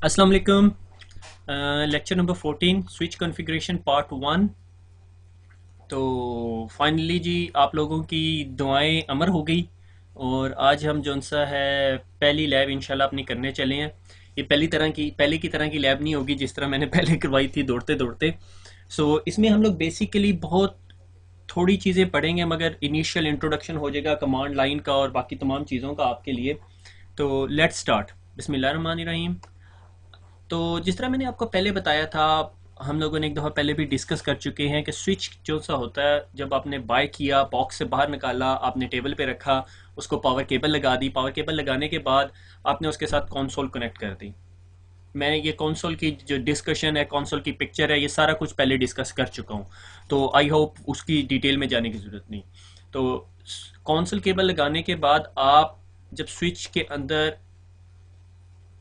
अस्सलाम वालेकुम। Lecture number 14 switch configuration part 1। तो फाइनली जी आप लोगों की दुआएं अमर हो गई और आज हम जौन सा है पहली लैब इंशाल्लाह अपनी करने चले हैं। ये पहले की तरह की लैब नहीं होगी जिस तरह मैंने पहले करवाई थी दौड़ते दौड़ते। इसमें हम लोग बेसिकली बहुत थोड़ी चीज़ें पढ़ेंगे मगर इनिशियल इंट्रोडक्शन हो जाएगा कमांड लाइन का और बाकी तमाम चीज़ों का आपके लिए। तो लेट्स स्टार्ट। बिस्मिल्लाहिर्रहमानिर्रहीम। तो जिस तरह मैंने आपको पहले बताया था, हम लोगों ने एक दफ़ा पहले भी डिस्कस कर चुके हैं कि स्विच जो सा होता है, जब आपने बाय किया, बॉक्स से बाहर निकाला, आपने टेबल पे रखा, उसको पावर केबल लगा दी। पावर केबल लगाने के बाद आपने उसके साथ कंसोल कनेक्ट कर दी। मैं ये कंसोल की जो डिस्कशन है, कंसोल की पिक्चर है, ये सारा कुछ पहले डिस्कस कर चुका हूँ। तो आई होप उसकी डिटेल में जाने की ज़रूरत नहीं। तो कंसोल केबल लगाने के बाद आप जब स्विच के अंदर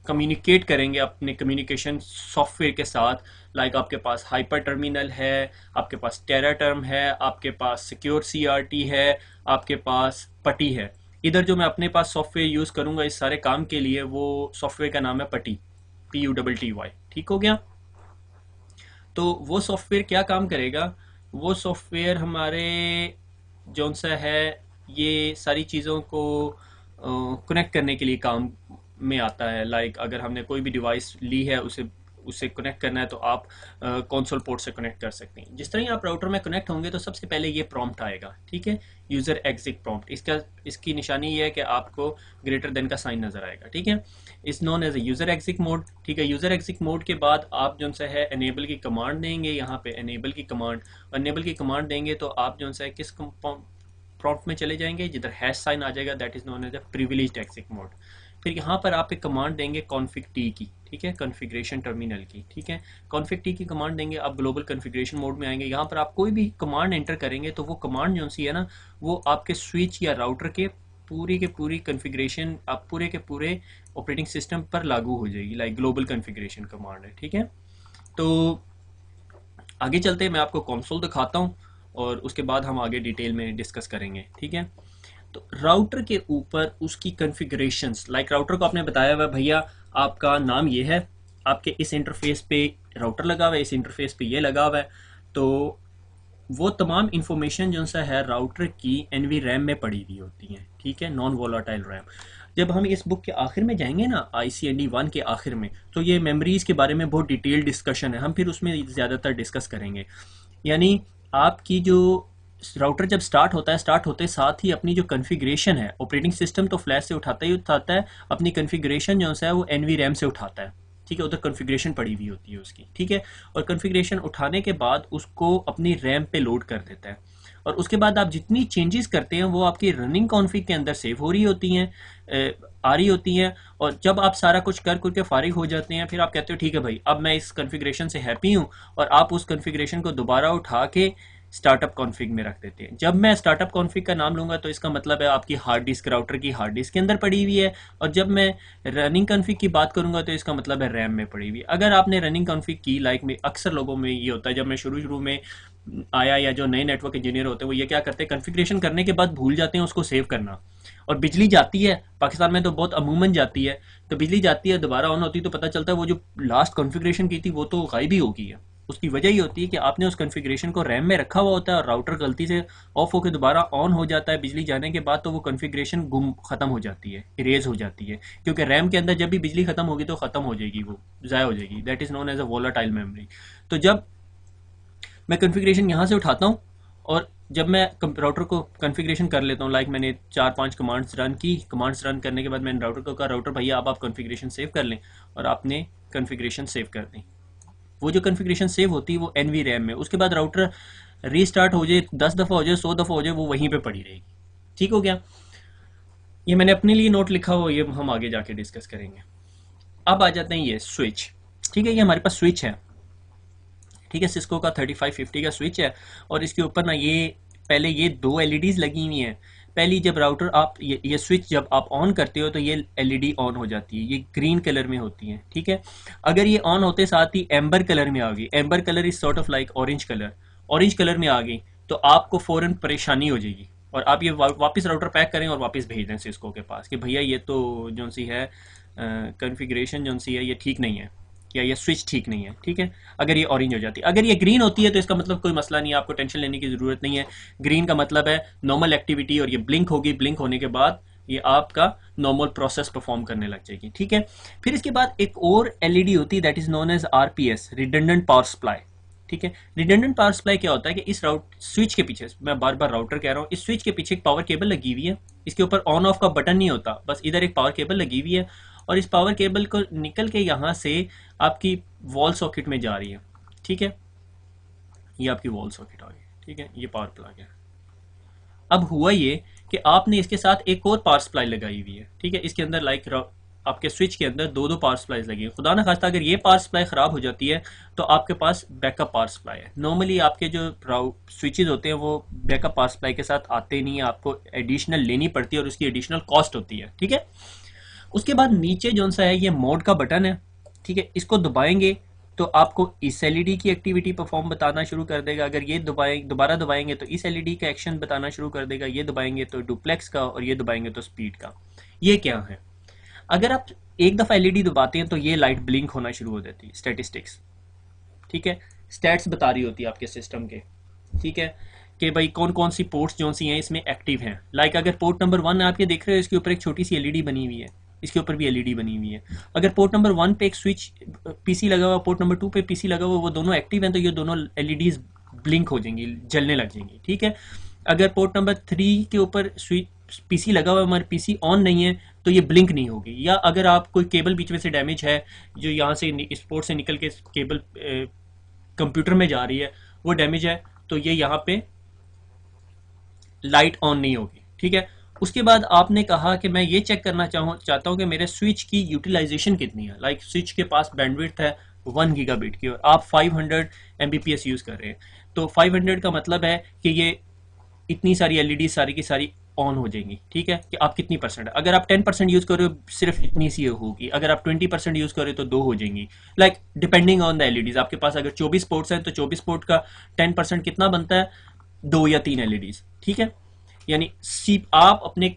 कम्युनिकेट करेंगे अपने कम्युनिकेशन सॉफ्टवेयर के साथ, लाइक आपके पास हाइपर टर्मिनल है, आपके पास टेरा टर्म है, आपके पास सिक्योर सीआरटी है, आपके पास पटी है। इधर जो मैं अपने पास सॉफ्टवेयर यूज़ करूँगा इस सारे काम के लिए, वो सॉफ्टवेयर का नाम है पटी, PUTTY। ठीक हो गया। तो वो सॉफ्टवेयर क्या काम करेगा? वो सॉफ्टवेयर हमारे जौन सा है ये सारी चीज़ों को कनेक्ट करने के लिए काम में आता है। लाइक अगर हमने कोई भी डिवाइस ली है, उसे उससे कनेक्ट करना है तो आप कंसोल पोर्ट से कनेक्ट कर सकते हैं। जिस तरह ही आप राउटर में कनेक्ट होंगे तो सबसे पहले ये प्रॉम्प्ट आएगा, ठीक है, यूज़र एग्जिट प्रॉम्प्ट। इसकी निशानी ये है कि आपको ग्रेटर देन का साइन नज़र आएगा, ठीक है। Is known as a user exit mode, ठीक है। यूज़र एग्जिट मोड के बाद आप जो सा है एनेबल की कमांड देंगे। यहाँ पे एनेबल की कमांड, एनेबल की कमांड देंगे तो आप जो सा है किस प्रॉम्प्ट में चले जाएंगे, जिधर हैश साइन आ जाएगा, that is known as a privileged exit mode. फिर यहाँ पर आप एक कमांड देंगे कॉन्फिग टी की, ठीक है, कॉन्फ़िगरेशन टर्मिनल की, ठीक है। कॉन्फिग टी की कमांड देंगे, आप ग्लोबल कॉन्फ़िगरेशन मोड में आएंगे। यहाँ पर आप कोई भी कमांड एंटर करेंगे तो वो कमांड जो सी है ना, वो आपके स्विच या राउटर के पूरी कॉन्फ़िगरेशन, आप पूरे के पूरे ऑपरेटिंग सिस्टम पर लागू हो जाएगी। लाइक ग्लोबल कॉन्फ़िगरेशन कमांड है, ठीक है। तो आगे चलते मैं आपको कंसोल दिखाता हूँ और उसके बाद हम आगे डिटेल में डिस्कस करेंगे, ठीक है। तो राउटर के ऊपर उसकी कॉन्फ़िगरेशंस, लाइक राउटर को आपने बताया हुआ भैया आपका नाम ये है, आपके इस इंटरफेस पे राउटर लगा हुआ है, इस इंटरफेस पे ये लगा हुआ है। तो वो तमाम इंफॉर्मेशन जो सा है राउटर की एनवी रैम में पड़ी हुई होती हैं, ठीक है, नॉन वोलाटाइल रैम। जब हम इस बुक के आखिर में जाएंगे ना, ICND 1 के आखिर में, तो ये मेमोरीज के बारे में बहुत डिटेल डिस्कशन है, हम फिर उसमें ज़्यादातर डिस्कस करेंगे। यानी आपकी जो राउटर जब स्टार्ट होता है, स्टार्ट होते साथ ही अपनी जो कॉन्फ़िगरेशन है, ऑपरेटिंग सिस्टम तो फ्लैश से उठाता ही उठाता है, अपनी कॉन्फ़िगरेशन जो है वो एनवी रैम से उठाता है, ठीक है। उधर कॉन्फ़िगरेशन पड़ी हुई होती है उसकी, ठीक है। और कॉन्फ़िगरेशन उठाने के बाद उसको अपनी रैम पे लोड कर देता है और उसके बाद आप जितनी चेंजेस करते हैं वो आपकी रनिंग कॉन्फ़िग के अंदर सेव हो रही होती हैं, आ रही होती हैं। और जब आप सारा कुछ कर के फारिग हो जाते हैं, फिर आप कहते हो ठीक है भाई, अब मैं इस कॉन्फ़िगरेशन से हैप्पी हूँ, और आप उस कॉन्फ़िगरेशन को दोबारा उठा के स्टार्टअप कॉन्फ़िग में रख देते हैं। जब मैं स्टार्टअप कॉन्फ़िग का नाम लूँगा तो इसका मतलब है आपकी हार्ड डिस्क, राउटर की हार्ड डिस्क के अंदर पड़ी हुई है। और जब मैं रनिंग कॉन्फ़िग की बात करूँगा तो इसका मतलब है रैम में पड़ी हुई है। अगर आपने रनिंग कॉन्फ़िग की, लाइक में अक्सर लोगों में ये होता है, जब मैं शुरू में आया या जो नए नेटवर्क इंजीनियर होते हैं वो ये क्या करते हैं, कॉन्फ़िगरेशन करने के बाद भूल जाते हैं उसको सेव करना। और बिजली जाती है, पाकिस्तान में तो बहुत अमूमन जाती है, तो बिजली जाती है, दोबारा ऑन होती है तो पता चलता है वो जो लास्ट कॉन्फ़िगरेशन की थी वो तो गायब ही हो गई है। उसकी वजह ये होती है कि आपने उस कॉन्फ़िगरेशन को रैम में रखा हुआ होता है और राउटर गलती से ऑफ होकर दोबारा ऑन हो जाता है बिजली जाने के बाद, तो वो कॉन्फ़िगरेशन गुम खत्म हो जाती है, इरेज हो जाती है। क्योंकि रैम के अंदर जब भी बिजली खत्म होगी तो खत्म हो जाएगी, वो ज़ाया हो जाएगी। That is known as a volatile memory. तो जब मैं कॉन्फ़िगरेशन यहाँ से उठाता हूँ और जब मैं राउटर को कॉन्फ़िगरेशन कर लेता हूँ, लाइक मैंने 4-5 कमांड्स रन की, कमांड्स रन करने के बाद मैंने राउटर को कहा राउटर भैया अब आप कॉन्फ़िगरेशन सेव कर लें, और आपने कॉन्फ़िगरेशन सेव कर दी। वो जो कॉन्फ़िगरेशन सेव होती है वो एनवी रैम में, उसके बाद राउटर रीस्टार्ट हो जाए, 10 दफ़ा हो जाए, 100 दफ़ा हो जाए, वो वहीं पे पड़ी रहेगी। ठीक हो गया। ये मैंने अपने लिए नोट लिखा हुआ, ये हम आगे जाके डिस्कस करेंगे। अब आ जाते हैं ये स्विच, ठीक है। ये हमारे पास स्विच है, ठीक है, सिस्को का 3550 का स्विच है। और इसके ऊपर ना ये पहले ये दो एलईडीज लगी हुई हैं। पहली जब राउटर आप ये स्विच जब आप ऑन करते हो तो ये एलईडी ऑन हो जाती है, ये ग्रीन कलर में होती है, ठीक है। अगर ये ऑन होते साथ ही एम्बर कलर में आ गई, amber colour is sort of like orange colour, orange colour में आ गई, तो आपको फौरन परेशानी हो जाएगी और आप ये वापस राउटर पैक करें और वापस भेज दें सिस्को के पास कि भैया ये तो जो सी है कॉन्फ़िगरेशन जो सी है ये ठीक नहीं है, या ये स्विच ठीक नहीं है, ठीक है। अगर ये ऑरेंज हो जाती है, अगर ये ग्रीन होती है तो इसका मतलब कोई मसला नहीं है, आपको टेंशन लेने की ज़रूरत नहीं है। ग्रीन का मतलब है नॉर्मल एक्टिविटी, और ये ब्लिंक होगी, ब्लिंक होने के बाद ये आपका नॉर्मल प्रोसेस परफॉर्म करने लग जाएगी, ठीक है। फिर इसके बाद एक और एलईडी होती है, that is known as RPS, redundant power supply, ठीक है। रिडंडेंट पावर सप्लाई क्या होता है कि इस स्विच के पीछे, मैं बार बार राउटर कह रहा हूँ, इस स्विच के पीछे एक पावर केबल लगी हुई है। इसके ऊपर ऑन ऑफ का बटन नहीं होता, बस इधर एक पावर केबल लगी हुई है, और इस पावर केबल को निकल के यहाँ से आपकी वॉल सॉकेट में जा रही है, ठीक है। ये आपकी वॉल सॉकेट आ गई, ठीक है, ये पावर प्लग है। अब हुआ ये कि आपने इसके साथ एक और पावर सप्लाई लगाई हुई है, ठीक है। इसके अंदर लाइक आपके स्विच के अंदर दो पावर सप्लाई लगी है। खुदा ना खास्ता अगर ये पावर सप्लाई ख़राब हो जाती है तो आपके पास बैकअप पावर सप्लाई है। नॉर्मली आपके जो स्विचेस होते हैं वो बैकअप पावर सप्लाई के साथ आते नहीं है, आपको एडिशनल लेनी पड़ती है और उसकी एडिशनल कॉस्ट होती है, ठीक है। उसके बाद नीचे जो सा है ये मोड का बटन है, ठीक है। इसको दबाएंगे तो आपको इस एलईडी की एक्टिविटी परफॉर्म बताना शुरू कर देगा। अगर ये दोबारा दबाएंगे तो इस एलईडी का एक्शन बताना शुरू कर देगा। ये दबाएंगे तो डुप्लेक्स का, और ये दबाएंगे तो स्पीड का। ये क्या है, अगर आप एक दफ़ा एलईडी दबाते हैं तो ये लाइट ब्लिंक होना शुरू हो जाती है, स्टैटिस्टिक्स, ठीक है। स्टैट्स बता रही होती है आपके सिस्टम के, ठीक है, कि भाई कौन कौन सी पोर्ट्स जो सी हैं इसमें एक्टिव हैं। लाइक अगर पोर्ट नंबर 1 आप ये देख रहे हो, इसके ऊपर एक छोटी सी एलईडी बनी हुई है, इसके ऊपर भी एलईडी बनी हुई है। अगर पोर्ट नंबर 1 पे एक स्विच पीसी लगा हुआ, पोर्ट नंबर 2 पे पीसी लगा हुआ, वो दोनों एक्टिव हैं तो ये दोनों एलईडीज ब्लिंक हो जाएंगी, जलने लग जाएंगी, ठीक है। अगर पोर्ट नंबर 3 के ऊपर स्विच पीसी लगा हुआ है, हमारे पीसी ऑन नहीं है, तो ये ब्लिंक नहीं होगी। या अगर आप कोई केबल बीच में से डैमेज है, जो यहाँ से इस पोर्ट से निकल के केबल कंप्यूटर में जा रही है, वो डैमेज है, तो ये यहाँ पे लाइट ऑन नहीं होगी, ठीक है। उसके बाद आपने कहा कि मैं ये चेक करना चाहता हूँ कि मेरे स्विच की यूटिलाइजेशन कितनी है। लाइक स्विच के पास बैंडविड्थ है 1 गीगाबिट की और आप 500 Mbps यूज़ कर रहे हैं, तो 500 का मतलब है कि ये इतनी सारी एलईडी सारी की सारी ऑन हो जाएंगी, ठीक है। कि आप कितनी परसेंट, अगर आप 10% यूज़ कर रहे हो सिर्फ इतनी सी होगी, अगर आप 20% यूज़ कर रहे हो तो 2 हो जाएंगी। Like depending on the LEDs. आपके पास अगर 24 पोर्ट्स हैं तो 24 पोर्ट का 10% कितना बनता है, 2 या 3 एलईडीज, ठीक है। यानी आप अपने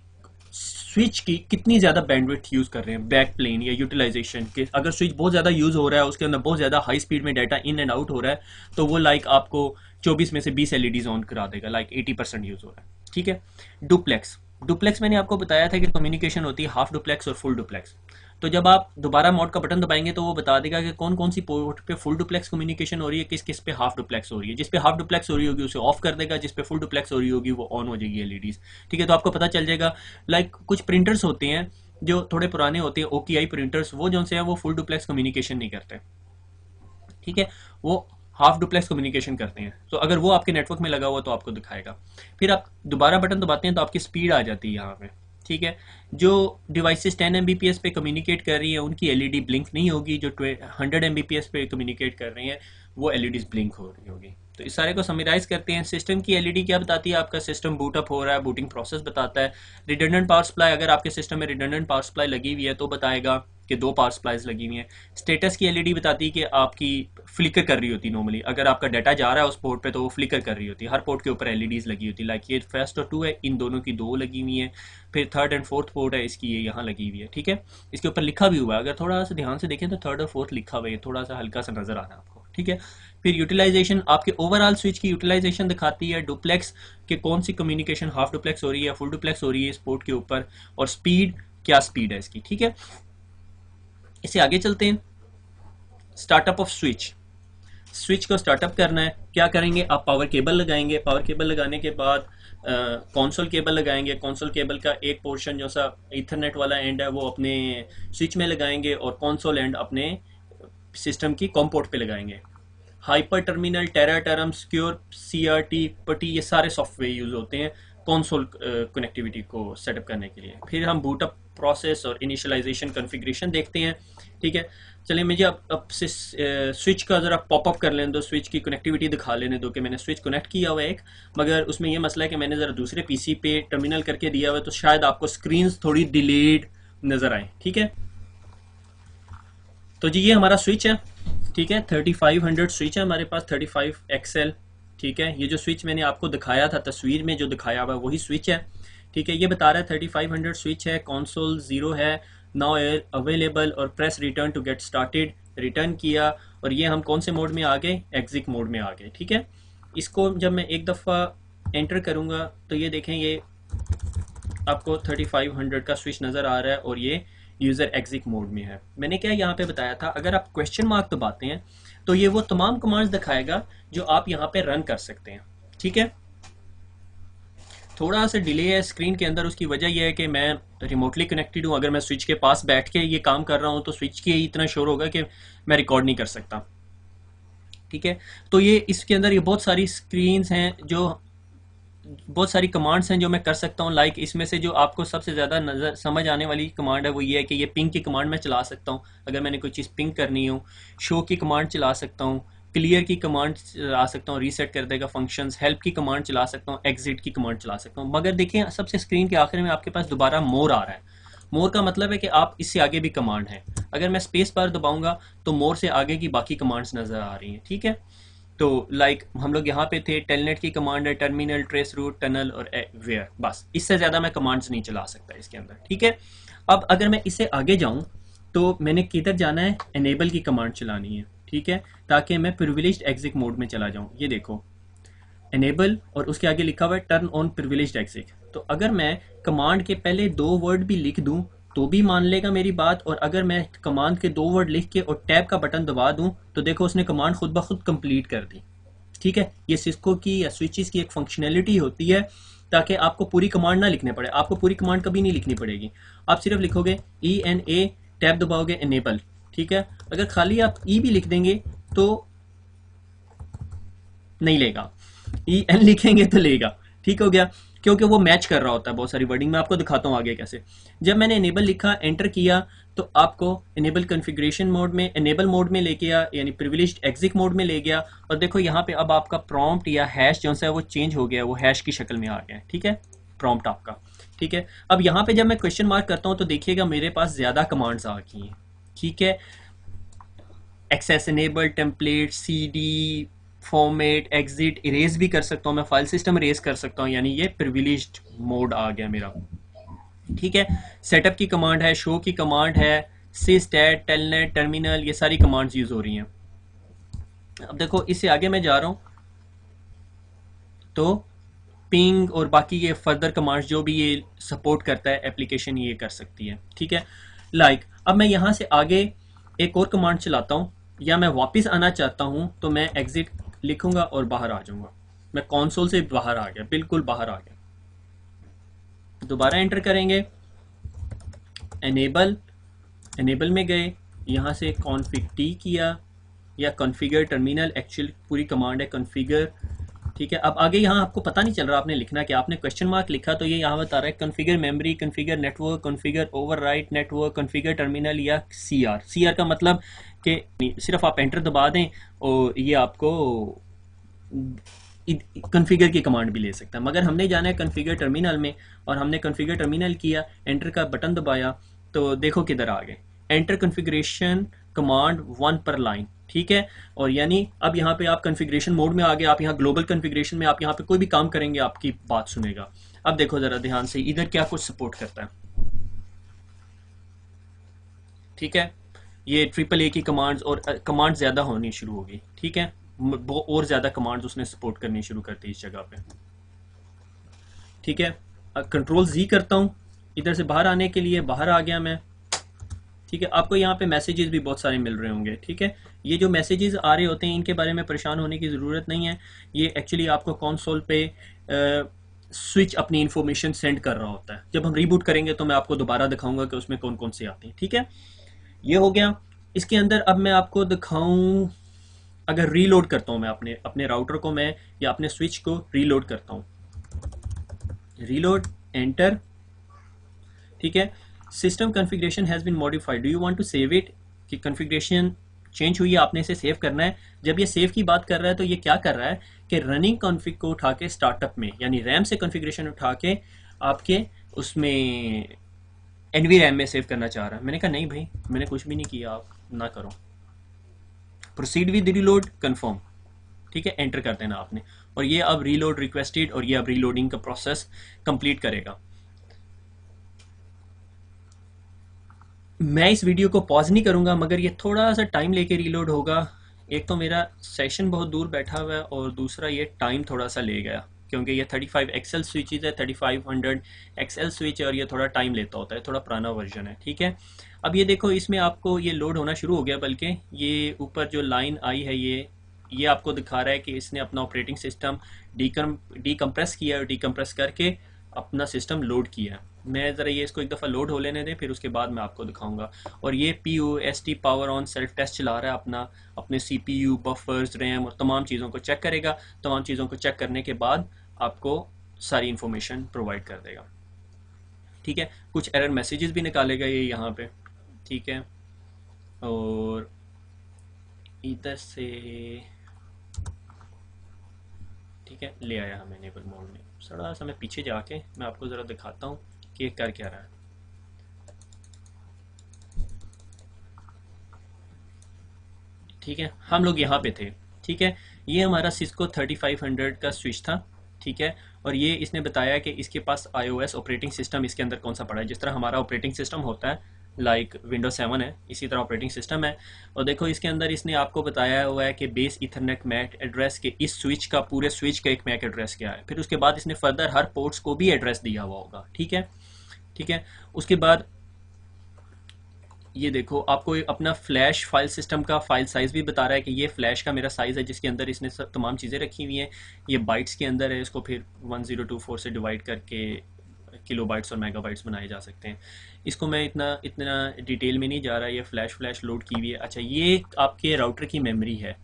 स्विच की कितनी ज़्यादा बैंडविड्थ यूज़ कर रहे हैं, बैक प्लेन या यूटिलाइजेशन के। अगर स्विच बहुत ज़्यादा यूज़ हो रहा है, उसके अंदर बहुत ज़्यादा हाई स्पीड में डाटा इन एंड आउट हो रहा है, तो वो लाइक आपको 24 में से 20 एलईडीज ऑन करा देगा, लाइक 80% यूज़ हो रहा है, ठीक है। डुप्लेक्स मैंने आपको बताया था कि कम्युनिकेशन होती है हाफ डुप्लेक्स और फुल डुप्लेक्स। तो जब आप दोबारा मोड का बटन दबाएंगे तो वो बता देगा कि कौन कौन सी पोर्ट पे फुल डुप्लेक्स कम्युनिकेशन हो रही है, किस किस पे हाफ डुप्लेक्स हो रही है। जिस पे हाफ डुप्लेक्स हो रही होगी उसे ऑफ कर देगा, जिस पे फुल डुप्लेक्स हो रही होगी वो ऑन हो जाएगी एलईडीज, ठीक है। तो आपको पता चल जाएगा। लाइक कुछ प्रिंटर्स होते हैं जो थोड़े पुराने होते हैं, ओकेआई प्रिंटर्स, वो जो से हैं वो फुल डुप्लेक्स कम्युनिकेशन नहीं करते, ठीक है, वो हाफ डुप्लेक्स कम्युनिकेशन करते हैं। तो अगर वो आपके नेटवर्क में लगा हुआ तो आपको दिखाएगा। फिर आप दोबारा बटन दबाते हैं तो आपकी स्पीड आ जाती है यहाँ पे, ठीक है। जो डिवाइसेस 10 Mbps पे कम्युनिकेट कर रही हैं उनकी एलईडी ब्लिंक नहीं होगी, जो 100 Mbps पे कम्युनिकेट कर रही हैं वो एलईडीज ब्लिंक हो रही होगी। तो इस सारे को समराइज करते हैं। सिस्टम की एलईडी क्या बताती है, आपका सिस्टम बूट अप हो रहा है, बूटिंग प्रोसेस बताता है। रिडंडेंट पावर सप्लाई, अगर आपके सिस्टम में रिडंडेंट पावर सप्लाई लगी हुई है तो बताएगा कि 2 पावर सप्लाईज लगी हुई हैं। स्टेटस की एलईडी बताती है कि आपकी फ्लिकर कर रही होती है। नॉर्मली अगर आपका डाटा जा रहा है उस पोर्ट पे तो वो फ्लिकर कर रही होती है। हर पोर्ट के ऊपर एलईडीज लगी होती है, लाइक ये फर्स्ट और 2 है, इन दोनों की 2 लगी हुई हैं। फिर 3rd एंड 4th पोर्ट है, इसकी ये यहाँ लगी हुई है, ठीक है। इसके ऊपर लिखा भी हुआ है, अगर थोड़ा सा ध्यान से देखें तो 3rd और 4th लिखा हुआ है, थोड़ा सा हल्का सा नजर आ रहा है आपको, ठीक है। फिर यूटिलाइजेशन आपके ओवरऑल स्विच की यूटिलाइजेशन दिखाती है। डुप्लेक्स के कौन सी कम्युनिकेशन हाफ डुप्लेक्स हो रही है, फुल डुप्लेक्स हो रही है इस पोर्ट के ऊपर, और स्पीड क्या स्पीड है इसकी, ठीक है। इससे आगे चलते हैं। स्टार्टअप ऑफ स्विच को स्टार्टअप करना है, क्या करेंगे, आप पावर केबल लगाएंगे। पावर केबल लगाने के बाद कंसोल केबल लगाएंगे। कंसोल केबल का एक पोर्शन जो सा ईथरनेट वाला एंड है वो अपने स्विच में लगाएंगे, और कंसोल एंड अपने सिस्टम की कॉम पोर्ट पे लगाएंगे। हाइपर टर्मिनल, टेराटर्म, सिक्योर सीआरटी, पटी, ये सारे सॉफ्टवेयर यूज होते हैं कंसोल कनेक्टिविटी को सेटअप करने के लिए। फिर हम बूटअप प्रोसेस और इनिशियलाइजेशन कॉन्फ़िगरेशन देखते हैं, ठीक है। चलिए मुझे अब से स्विच का ज़रा पॉपअप कर लेने दो, स्विच की कनेक्टिविटी दिखा लेने दो कि मैंने स्विच कनेक्ट किया हुआ है एक, मगर उसमें यह मसला है कि मैंने ज़रा दूसरे पीसी पे टर्मिनल करके दिया हुआ है, तो शायद आपको स्क्रीन्स थोड़ी डिलेड नज़र आए, ठीक है। तो जी ये हमारा स्विच है, ठीक है। 3500 स्विच है हमारे पास, 35XL, ठीक है। ये जो स्विच मैंने आपको दिखाया था तस्वीर में जो दिखाया हुआ वही स्विच है, ठीक है। ये बता रहा है 3500 स्विच है, कंसोल 0 है, नाउ अवेलेबल और press return to get started, return किया और ये हम कौन से मोड में आ गए, एग्जिट मोड में आ गए। ठीक है, इसको जब मैं एक दफ़ा एंटर करूँगा तो ये देखें ये आपको 3500 का स्विच नज़र आ रहा है और ये यूज़र एग्जिट मोड में है। मैंने क्या यहाँ पे बताया था, अगर आप क्वेश्चन मार्क दबाते हैं तो ये वो तमाम कमांड्स दिखाएगा जो आप यहाँ पे रन कर सकते हैं। ठीक है, थोड़ा सा डिले है स्क्रीन के अंदर, उसकी वजह यह है कि मैं रिमोटली कनेक्टेड हूँ। अगर मैं स्विच के पास बैठ के ये काम कर रहा हूँ तो स्विच के इतना शोर होगा कि मैं रिकॉर्ड नहीं कर सकता। ठीक है, तो ये इसके अंदर ये बहुत सारी स्क्रीन्स हैं, जो बहुत सारी कमांड्स हैं जो मैं कर सकता हूँ। लाइक इसमें से जो आपको सबसे ज़्यादा नज़र समझ आने वाली कमांड है वो ये है कि ये पिंग की कमांड मैं चला सकता हूँ अगर मैंने कोई चीज़ पिंग करनी हो। शो की कमांड चला सकता हूँ, क्लियर की कमांड चला सकता हूँ, रीसेट कर देगा फंक्शंस, हेल्प की कमांड चला सकता हूँ, एग्जिट की कमांड चला सकता हूँ। मगर देखिए सबसे स्क्रीन के आखिर में आपके पास दोबारा मोर आ रहा है। मोर का मतलब है कि आप इससे आगे भी कमांड है। अगर मैं स्पेस बार दबाऊंगा तो मोर से आगे की बाकी कमांड्स नज़र आ रही हैं। ठीक है, तो लाइक हम लोग यहाँ पे थे, टेलनेट की कमांड है, टर्मिनल, ट्रेस रूट, टनल और वेयर, बस इससे ज़्यादा मैं कमांड्स नहीं चला सकता इसके अंदर। ठीक है, अब अगर मैं इससे आगे जाऊँ तो मैंने किधर जाना है, एनेबल की कमांड चलानी है। ठीक है, ताकि मैं प्रिविलेज्ड एग्जिट मोड में चला जाऊँ। ये देखो एनेबल और उसके आगे लिखा हुआ है टर्न ऑन प्रिविलेज्ड एग्जिट। तो अगर मैं कमांड के पहले 2 वर्ड भी लिख दूं तो भी मान लेगा मेरी बात, और अगर मैं कमांड के 2 वर्ड लिख के और टैब का बटन दबा दूं तो देखो उसने कमांड खुद ब खुद कंप्लीट कर दी। ठीक है, ये सिस्को की या स्विचेस की एक फंक्शनैलिटी होती है ताकि आपको पूरी कमांड ना लिखने पड़े। आपको पूरी कमांड कभी नहीं लिखनी पड़ेगी, आप सिर्फ लिखोगे ENA, टैब दबाओगे, एनेबल। ठीक है, अगर खाली आप ई भी लिख देंगे तो नहीं लेगा, EN लिखेंगे तो लेगा। ठीक हो गया, क्योंकि वो मैच कर रहा होता है बहुत सारी वर्डिंग। मैं आपको दिखाता हूँ आगे कैसे। जब मैंने एनेबल लिखा, एंटर किया, तो आपको एनेबल कॉन्फ़िगरेशन मोड में, एनेबल मोड में ले गया, यानी प्रिविलेज्ड एग्जिट मोड में ले गया। और देखो यहाँ पे अब आपका प्रॉम्प्ट या हैश जो है वो चेंज हो गया, वो हैश की शक्ल में आ गया। ठीक है, प्रॉम्प्ट आपका। ठीक है, अब यहाँ पे जब मैं क्वेश्चन मार्क करता हूँ तो देखिएगा मेरे पास ज़्यादा कमांड्स आ गई हैं। ठीक है, access, enable, template, CD, format, exit, erase भी कर सकता हूँ मैं, फाइल सिस्टम इरेज कर सकता हूँ, यानी ये प्रिविलेज्ड मोड आ गया मेरा। ठीक है, सेटअप की कमांड है, शो की कमांड है, सिस्टैट, टेलनेट, टर्मिनल, ये सारी कमांड्स यूज हो रही हैं। अब देखो इससे आगे मैं जा रहा हूँ तो पिंग और बाकी ये फर्दर कमांड्स जो भी ये सपोर्ट करता है एप्लीकेशन ये कर सकती है। ठीक है, लाइक अब मैं यहाँ से आगे एक और कमांड चलाता हूँ, या मैं वापस आना चाहता हूँ तो मैं एग्जिट लिखूंगा और बाहर आ जाऊंगा। मैं कंसोल से बाहर आ गया, बिल्कुल बाहर आ गया। दोबारा एंटर करेंगे, एनेबल, एनेबल में गए, यहाँ से कॉन्फिग टी किया या कॉन्फ़िगर टर्मिनल, एक्चुअल पूरी कमांड है कॉन्फ़िगर। ठीक है, अब आगे यहाँ आपको पता नहीं चल रहा आपने लिखना कि आपने क्वेश्चन मार्क लिखा तो ये यहाँ बता रहा है configure memory, configure network, configure overwrite network, configure terminal या CR का मतलब कि सिर्फ आप एंटर दबा दें और ये आपको कॉन्फ़िगर की कमांड भी ले सकता है। मगर हमने जाना है कॉन्फ़िगर टर्मिनल में, और हमने कॉन्फ़िगर टर्मिनल किया, एंटर का बटन दबाया तो देखो किधर आ गए, एंटर कॉन्फ़िगरेशन कमांड 1 पर लाइन। ठीक है, और यानी अब यहाँ पे आप कॉन्फ़िगरेशन मोड में आ गए, आप यहाँ ग्लोबल कॉन्फ़िगरेशन में, आप यहाँ पे कोई भी काम करेंगे आपकी बात सुनेगा। अब देखो जरा ध्यान से इधर क्या कुछ सपोर्ट करता है। ठीक है, ये AAA की कमांड्स और कमांड ज्यादा होनी शुरू होगी। ठीक है, और ज्यादा कमांड्स उसने सपोर्ट करनी शुरू कर दी इस जगह पे। ठीक है, कंट्रोल Z करता हूँ इधर से बाहर आने के लिए, बाहर आ गया मैं। ठीक है, आपको यहाँ पे मैसेजेस भी बहुत सारे मिल रहे होंगे। ठीक है, ये जो मैसेजेस आ रहे होते हैं इनके बारे में परेशान होने की ज़रूरत नहीं है। ये एक्चुअली आपको कंसोल पे स्विच अपनी इन्फॉर्मेशन सेंड कर रहा होता है। जब हम रीबूट करेंगे तो मैं आपको दोबारा दिखाऊंगा कि उसमें कौन कौन से आते हैं। ठीक है, ये हो गया। इसके अंदर अब मैं आपको दिखाऊं, अगर रीलोड करता हूँ मैं अपने राउटर को, मैं या अपने स्विच को रीलोड करता हूँ, रीलोड, एंटर। ठीक है, system configuration has been modified, do you want to save it, कि कॉन्फ़िगरेशन चेंज हुई है, आपने इसे सेव करना है। जब ये सेव की बात कर रहा है तो ये क्या कर रहा है कि रनिंग कॉन्फ़िग को उठा के स्टार्टअप में, यानी रैम से कॉन्फ़िगरेशन उठा के आपके उसमें NVRAM में सेव करना चाह रहा है। मैंने कहा नहीं भाई, मैंने कुछ भी नहीं किया, आप ना करो। Proceed with reload, confirm. ठीक है, एंटर कर देना आपने, और ये अब रीलोड रिक्वेस्टेड, और ये अब रीलोडिंग का प्रोसेस कंप्लीट करेगा। मैं इस वीडियो को पॉज नहीं करूँगा, मगर ये थोड़ा सा टाइम लेके रीलोड होगा। एक तो मेरा सेशन बहुत दूर बैठा हुआ है, और दूसरा ये टाइम थोड़ा सा ले गया, क्योंकि ये 35 एक्सएल स्विचेज है, 3500 एक्सएल स्विच है, और ये थोड़ा टाइम लेता होता है, थोड़ा पुराना वर्जन है, ठीक है। अब ये देखो, इसमें आपको ये लोड होना शुरू हो गया, बल्कि ये ऊपर जो लाइन आई है, ये आपको दिखा रहा है कि इसने अपना ऑपरेटिंग सिस्टम डीकम्प्रेस किया है, और डीकम्प्रेस करके अपना सिस्टम लोड किया है। मैं ज़रा ये इसको एक दफ़ा लोड हो लेने दें, फिर उसके बाद मैं आपको दिखाऊंगा। और ये POST power on self test चला रहा है अपना, अपने CPU बफर्स रैम और तमाम चीज़ों को चेक करेगा। तमाम चीज़ों को चेक करने के बाद आपको सारी इंफॉर्मेशन प्रोवाइड कर देगा, ठीक है। कुछ एरर मैसेजेस भी निकालेगा ये यहाँ पे, ठीक है। और इधर से, ठीक है, ले आया हमें इनेबल मोड में। थोड़ा सा मैं पीछे जाके मैं आपको ज़रा दिखाता हूँ कि ये कर क्या रहा है, ठीक है। हम लोग यहाँ पे थे, ठीक है। ये हमारा सिस्को 3500 का स्विच था, ठीक है। और ये इसने बताया कि इसके पास iOS ऑपरेटिंग सिस्टम इसके अंदर कौन सा पड़ा है। जिस तरह हमारा ऑपरेटिंग सिस्टम होता है, लाइक विंडोज 7 है, इसी तरह ऑपरेटिंग सिस्टम है। और देखो, इसके अंदर इसने आपको बताया हुआ है कि बेस इथरनेट मैक एड्रेस के इस स्विच का, पूरे स्विच का एक मैक एड्रेस क्या है। फिर उसके बाद इसने फर्दर हर पोर्ट्स को भी एड्रेस दिया हुआ होगा, ठीक है, ठीक है। उसके बाद ये देखो, आपको अपना फ्लैश फाइल सिस्टम का फाइल साइज़ भी बता रहा है कि ये फ्लैश का मेरा साइज़ है, जिसके अंदर इसने सब तमाम चीज़ें रखी हुई हैं। ये बाइट्स के अंदर है, इसको फिर 1024 से डिवाइड करके किलो बाइट्स और मेगा बाइट्स बनाए जा सकते हैं। इसको मैं इतना इतना डिटेल में नहीं जा रहा, ये फ्लैश लोड की हुई है। अच्छा, ये आपके राउटर की मेमोरी है।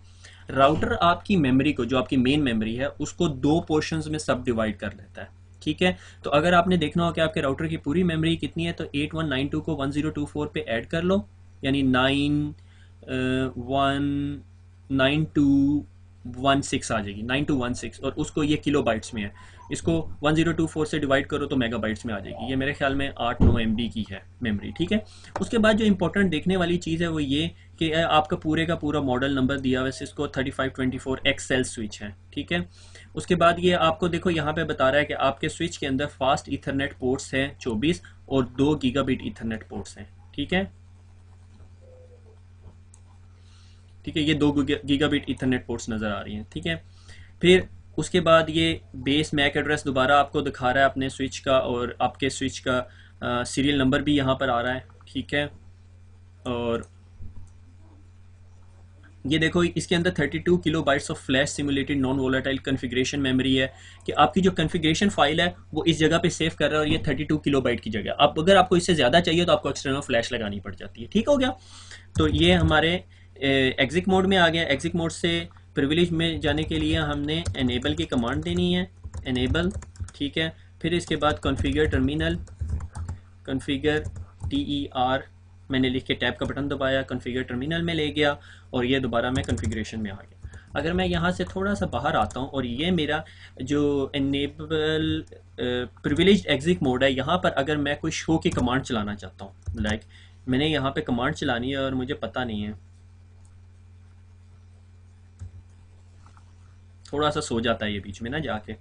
राउटर आपकी मेमोरी को, जो आपकी मेन मेमोरी है, उसको दो पोर्शंस में सब डिवाइड कर लेता है, ठीक है। तो अगर आपने देखना हो कि आपके राउटर की पूरी मेमोरी कितनी है, तो 8192 को 1024 पे ऐड कर लो, यानी 9216 आ जाएगी, 9216। और उसको, ये किलो बाइट्स में है, इसको 1024 से डिवाइड करो तो मेगा बाइट्स में आ जाएगी। ये मेरे ख्याल में 8-9 MB की है मेमोरी, ठीक है। उसके बाद जो इंपॉर्टेंट देखने वाली चीज़ है वो ये कि आपका पूरे का पूरा मॉडल नंबर दिया हुआ है, इसको 3524 XL स्विच है, ठीक है। उसके बाद ये आपको देखो यहाँ पे बता रहा है कि आपके स्विच के अंदर फास्ट ईथरनेट पोर्ट्स हैं 24, और 2 गीगाबिट ईथरनेट पोर्ट्स हैं, ठीक है, ठीक है। ये 2 गीगाबिट ईथरनेट पोर्ट्स नज़र आ रही हैं, ठीक है। फिर उसके बाद ये बेस मैक एड्रेस दोबारा आपको दिखा रहा है अपने स्विच का, और आपके स्विच का सीरियल नंबर भी यहाँ पर आ रहा है, ठीक है। और ये देखो, इसके अंदर 32 kilo bytes of flash simulated non volatile configuration memory है, कि आपकी जो कन्फिग्रेशन फाइल है वो इस जगह पे सेव कर रहा है, और ये 32 किलो बाइट की जगह। अब अगर आपको इससे ज़्यादा चाहिए तो आपको एक्सटर्नल फ्लैश लगानी पड़ जाती है, ठीक हो गया। तो ये हमारे एग्जिक मोड में आ गया। एग्जिक मोड से प्रिविलेज में जाने के लिए हमने एनेबल की कमांड देनी है, एनेबल, ठीक है। फिर इसके बाद कॉन्फ़िगर टर्मिनल, कॉन्फ़िगर TER मैंने लिख के टैब का बटन दबाया, कॉन्फ़िगर टर्मिनल में ले गया, और ये दोबारा मैं कॉन्फ़िगरेशन में आ गया। अगर मैं यहाँ से थोड़ा सा बाहर आता हूँ, और ये मेरा जो एनेबल प्रिविलेज्ड एग्जिट मोड है, यहाँ पर अगर मैं कोई शो की कमांड चलाना चाहता हूँ, लाइक मैंने यहाँ पे कमांड चलानी है और मुझे पता नहीं है, थोड़ा सा सो जाता है ये बीच में ना जाके,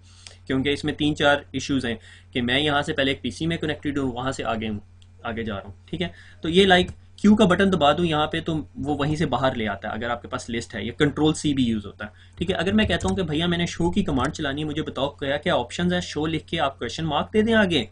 क्योंकि इसमें 3-4 इश्यूज़ हैं कि मैं यहाँ से पहले एक PC में कनेक्टेड हूँ, वहाँ से आगे जा रहा हूँ, ठीक है। तो ये लाइक क्यू का बटन दबा दूँ यहाँ पे, तो वो वहीं से बाहर ले आता है अगर आपके पास लिस्ट है। ये Ctrl+C भी यूज़ होता है, ठीक है। अगर मैं कहता हूँ कि भैया मैंने शो की कमांड चलानी है, मुझे बताओ क्या क्या ऑप्शन है, शो लिख के आप क्वेश्चन मार्क दे दें आगे,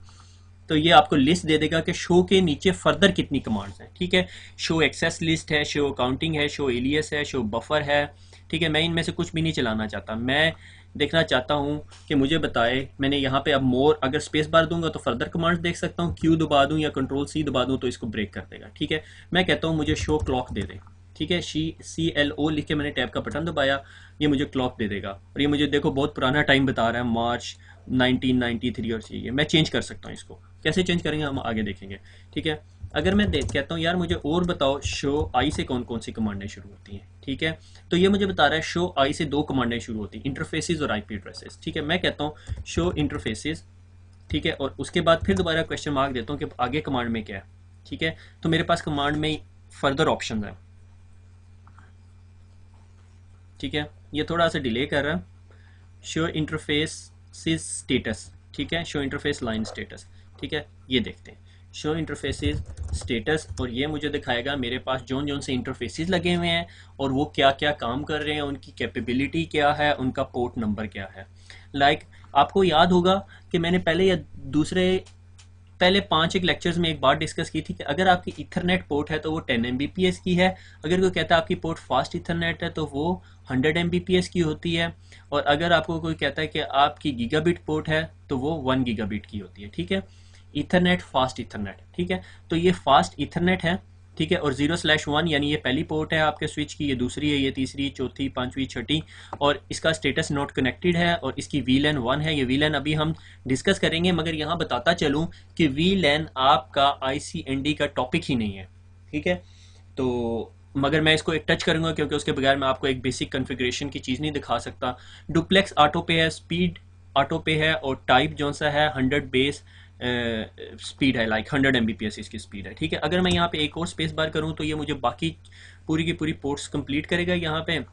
तो ये आपको लिस्ट दे देगा कि शो के नीचे फर्दर कितनी कमांड्स हैं, ठीक है। शो एक्सेस लिस्ट है, शो काउंटिंग है, शो एलियस है, शो बफर है, ठीक है। मैं इनमें से कुछ भी नहीं चलाना चाहता, मैं देखना चाहता हूँ कि मुझे बताए। मैंने यहाँ पे अब मोर, अगर स्पेस बार दूंगा तो फर्दर कमांड्स देख सकता हूँ, क्यू दबा दूँ या Ctrl+C दबा दूँ तो इसको ब्रेक कर देगा, ठीक है। मैं कहता हूँ मुझे शो क्लॉक दे दे, ठीक है। CLO लिख के मैंने टैब का बटन दबाया, ये मुझे क्लॉक दे देगा, और ये मुझे देखो बहुत पुराना टाइम बता रहा है, मार्च 1993 और चाहिए। मैं चेंज कर सकता हूँ इसको, कैसे चेंज करेंगे हम आगे देखेंगे, ठीक है। अगर मैं कहता हूँ यार मुझे और बताओ शो आई से कौन कौन सी कमांडें शुरू होती हैं, ठीक है, तो ये मुझे बता रहा है शो आई से 2 कमांडें शुरू होती हैं, इंटरफेसेस और IP एड्रेसेस, ठीक है। मैं कहता हूँ शो इंटरफेसेस, ठीक है, और उसके बाद फिर दोबारा क्वेश्चन मार्क देता हूँ कि आगे कमांड में क्या है, ठीक है। तो मेरे पास कमांड में फर्दर ऑप्शन है, ठीक है। ये थोड़ा सा डिले कर रहा है, शो इंटरफेस स्टेटस, ठीक है, शो इंटरफेस लाइन स्टेटस, ठीक है। ये देखते हैं शो इंटरफेसेस स्टेटस, और ये मुझे दिखाएगा मेरे पास जोन से इंटरफेसेस लगे हुए हैं और वो क्या क्या काम कर रहे हैं, उनकी कैपेबिलिटी क्या है, उनका पोर्ट नंबर क्या है। आपको याद होगा कि मैंने पहले 5 एक लेक्चर्स में एक बात डिस्कस की थी कि अगर आपकी इथरनेट पोर्ट है तो वो 10 Mbps की है, अगर कोई कहता है आपकी पोर्ट फास्ट इथरनेट है तो वो 100 Mbps की होती है, और अगर आपको कोई कहता है कि आपकी गीगाबिट पोर्ट है तो वो 1 गीगाबिट की होती है। ठीक है, इथरनेट, फास्ट इथरनेट। ठीक है, तो ये फास्ट इथरनेट है। ठीक है, और 0/1 यानी ये पहली पोर्ट है आपके स्विच की, ये दूसरी है, ये तीसरी, चौथी, पांचवी, छठी, और इसका स्टेटस नॉट कनेक्टेड है, और इसकी VLAN 1 है। ये VLAN अभी हम डिस्कस करेंगे, मगर यहाँ बताता चलूँ कि VLAN आपका ICND का टॉपिक ही नहीं है। ठीक है, तो मगर मैं इसको एक टच करूंगा क्योंकि उसके बगैर मैं आपको एक बेसिक कॉन्फ़िगरेशन की चीज़ नहीं दिखा सकता। डुप्लेक्स ऑटो पे है, स्पीड ऑटो पे है, और टाइप जो सा है 100 बेस स्पीड है, लाइक 100 Mbps इसकी स्पीड है। ठीक है, अगर मैं यहाँ पे एक और स्पेस बार करूँ तो ये मुझे बाकी पूरी की पूरी पोर्ट्स कंप्लीट करेगा। यहाँ पे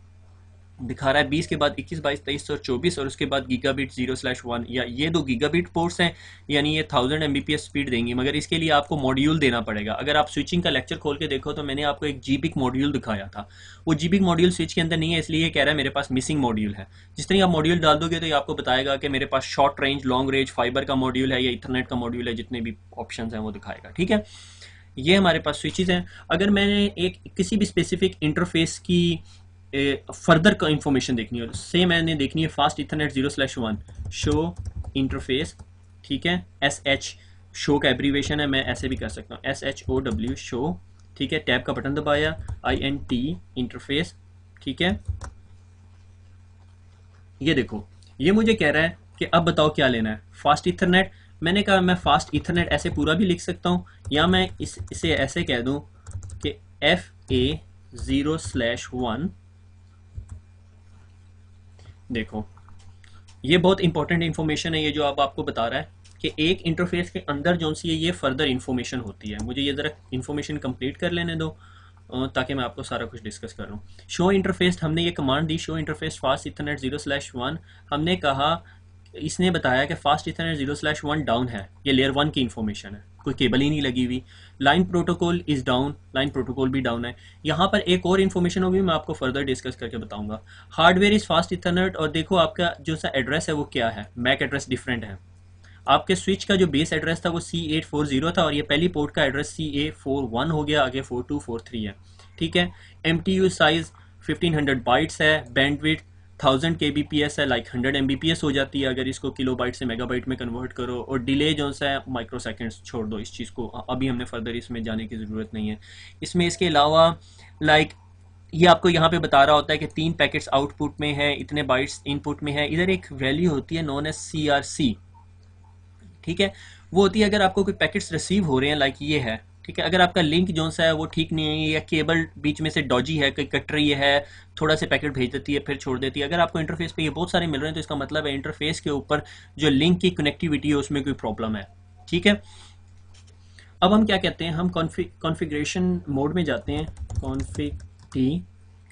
दिखा रहा है 20 के बाद 21, 22, 23 और 24, और उसके बाद गीगाबिट 0/1, या ये 2 गीगाबिट पोर्ट्स हैं, यानी ये 1000 Mbps स्पीड देंगी, मगर इसके लिए आपको मॉड्यूल देना पड़ेगा। अगर आप स्विचिंग का लेक्चर खोल के देखो तो मैंने आपको एक GBIC मॉड्यूल दिखाया था, वो GBIC मॉड्यूल स्विच के अंदर नहीं है, इसलिए कह रहा है मेरे पास मिसिंग मॉड्यूल है। जिस तरह आप मॉड्यूल डाल दोगे तो ये आपको बताएगा कि मेरे पास short range, long range, fiber का मॉड्यूल है या इथरनेट का मॉड्यूल है, जितने भी ऑप्शन हैं वो दिखाएगा। ठीक है, ये हमारे पास स्विचेस हैं। अगर मैंने एक किसी भी स्पेसिफिक इंटरफेस की फर्दर का इंफॉर्मेशन देखनी हो, से मैंने देखनी है फास्ट इथरनेट 0/1 शो इंटरफेस। ठीक है, SH शो का एब्रीवेशन है, मैं ऐसे भी कर सकता हूँ SHOW शो। ठीक है, टैब का बटन दबाया, INT इंटरफेस। ठीक है, ये देखो ये मुझे कह रहा है कि अब बताओ क्या लेना है, फास्ट इथरनेट। मैंने कहा मैं फास्ट इथरनेट ऐसे पूरा भी लिख सकता हूँ, या मैं इसे ऐसे कह दूँ कि FA 0/1। देखो ये बहुत इंपॉर्टेंट इंफॉर्मेशन है, ये जो अब आपको बता रहा है कि एक इंटरफेस के अंदर जो सी है ये फर्दर इंफॉर्मेशन होती है। मुझे ये ज़रा इंफॉर्मेशन कंप्लीट कर लेने दो ताकि मैं आपको सारा कुछ डिस्कस कर लूँ। शो इंटरफेस, हमने ये कमांड दी, शो इंटरफेस फास्ट इथरनेट 0/1। हमने कहा, इसने बताया कि फास्ट इथरनेट 0/1 डाउन है, ये लेयर 1 की इंफॉर्मेशन है, कोई केबल ही नहीं लगी हुई। Line protocol is down, line protocol भी डाउन है। यहाँ पर एक और इन्फॉर्मेशन होगी, मैं आपको फर्दर डिस्कस करके बताऊंगा। हार्डवेयर इज फास्ट इथरनेट, और देखो आपका जो सा एड्रेस है वो क्या है, मैक एड्रेस डिफरेंट है। आपके स्विच का जो बेस एड्रेस था वो C840 था, और ये पहली पोर्ट का एड्रेस CA41 हो गया, आगे 4243 है। ठीक है, MTU साइज 1500 बाइट्स है, बैंडविड्थ 1000 kbps है, लाइक 100 Mbps हो जाती है अगर इसको किलोबाइट से मेगाबाइट में कन्वर्ट करो, और डिले जो सा है माइक्रो सेकेंड्स। छोड़ दो इस चीज़ को, अभी हमने फर्दर इसमें जाने की ज़रूरत नहीं है। इसके अलावा लाइक ये आपको यहाँ पे बता रहा होता है कि 3 पैकेट्स आउटपुट में है, इतने बाइट्स इनपुट में है। इधर एक वैल्यू होती है नॉन एज CRC। ठीक है, वो होती है अगर आपको कोई पैकेट्स रिसीव हो रहे हैं, लाइक ये है। ठीक है, अगर आपका लिंक जो सा है वो ठीक नहीं है, या केबल बीच में से डॉजी है, कोई कट रही है, थोड़ा से पैकेट भेज देती है फिर छोड़ देती है, अगर आपको इंटरफेस पे ये बहुत सारे मिल रहे हैं तो इसका मतलब है इंटरफेस के ऊपर जो लिंक की कनेक्टिविटी है उसमें कोई प्रॉब्लम है। ठीक है, अब हम क्या कहते हैं, हम कॉन्फ़िगरेशन मोड में जाते हैं,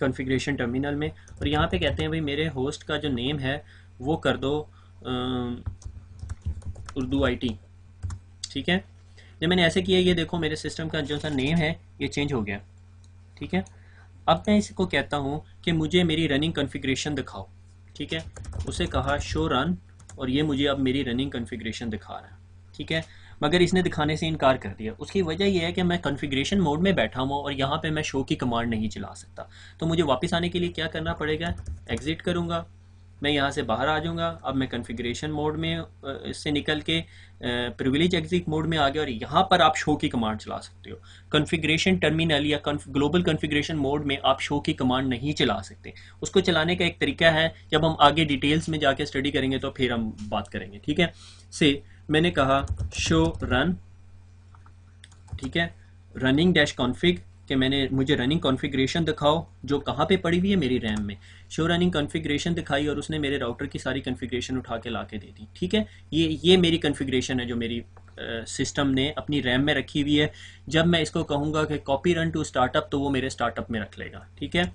कॉन्फ़िगरेशन टर्मिनल में, और यहाँ पे कहते हैं भाई मेरे होस्ट का जो नेम है वो कर दो उर्दू IT। ठीक है, जब मैंने ऐसे किया, ये देखो मेरे सिस्टम का जो सा नेम है ये चेंज हो गया। ठीक है, अब मैं इसको कहता हूँ कि मुझे मेरी रनिंग कॉन्फ़िगरेशन दिखाओ। ठीक है, उसे कहा शो रन, और ये मुझे अब मेरी रनिंग कॉन्फ़िगरेशन दिखा रहा है। ठीक है, मगर इसने दिखाने से इनकार कर दिया। उसकी वजह यह है कि मैं कॉन्फ़िगरेशन मोड में बैठा हूँ और यहाँ पे मैं शो की कमांड नहीं चला सकता। तो मुझे वापस आने के लिए क्या करना पड़ेगा, एग्ज़िट करूँगा, मैं यहाँ से बाहर आ जाऊँगा। अब मैं कॉन्फ़िगरेशन मोड में इससे निकल के प्रिविलेज एग्जिट मोड में आ गया, और यहाँ पर आप शो की कमांड चला सकते हो। कॉन्फ़िगरेशन टर्मिनल या ग्लोबल कॉन्फ़िगरेशन मोड में आप शो की कमांड नहीं चला सकते। उसको चलाने का एक तरीका है, जब हम आगे डिटेल्स में जाके स्टडी करेंगे तो फिर हम बात करेंगे। ठीक है, से मैंने कहा शो रन। ठीक है, रनिंग डैश कॉन्फ़िग कि मुझे रनिंग कॉन्फ़िगरेशन दिखाओ जो कहाँ पे पड़ी हुई है मेरी रैम में। शो रनिंग कॉन्फ़िगरेशन दिखाई और उसने मेरे राउटर की सारी कॉन्फ़िगरेशन उठा के ला के दे दी। ठीक है, ये मेरी कॉन्फ़िगरेशन है जो मेरी सिस्टम ने अपनी रैम में रखी हुई है। जब मैं इसको कहूँगा कि कॉपी रन टू स्टार्टअप तो वो मेरे स्टार्टअप में रख लेगा। ठीक है,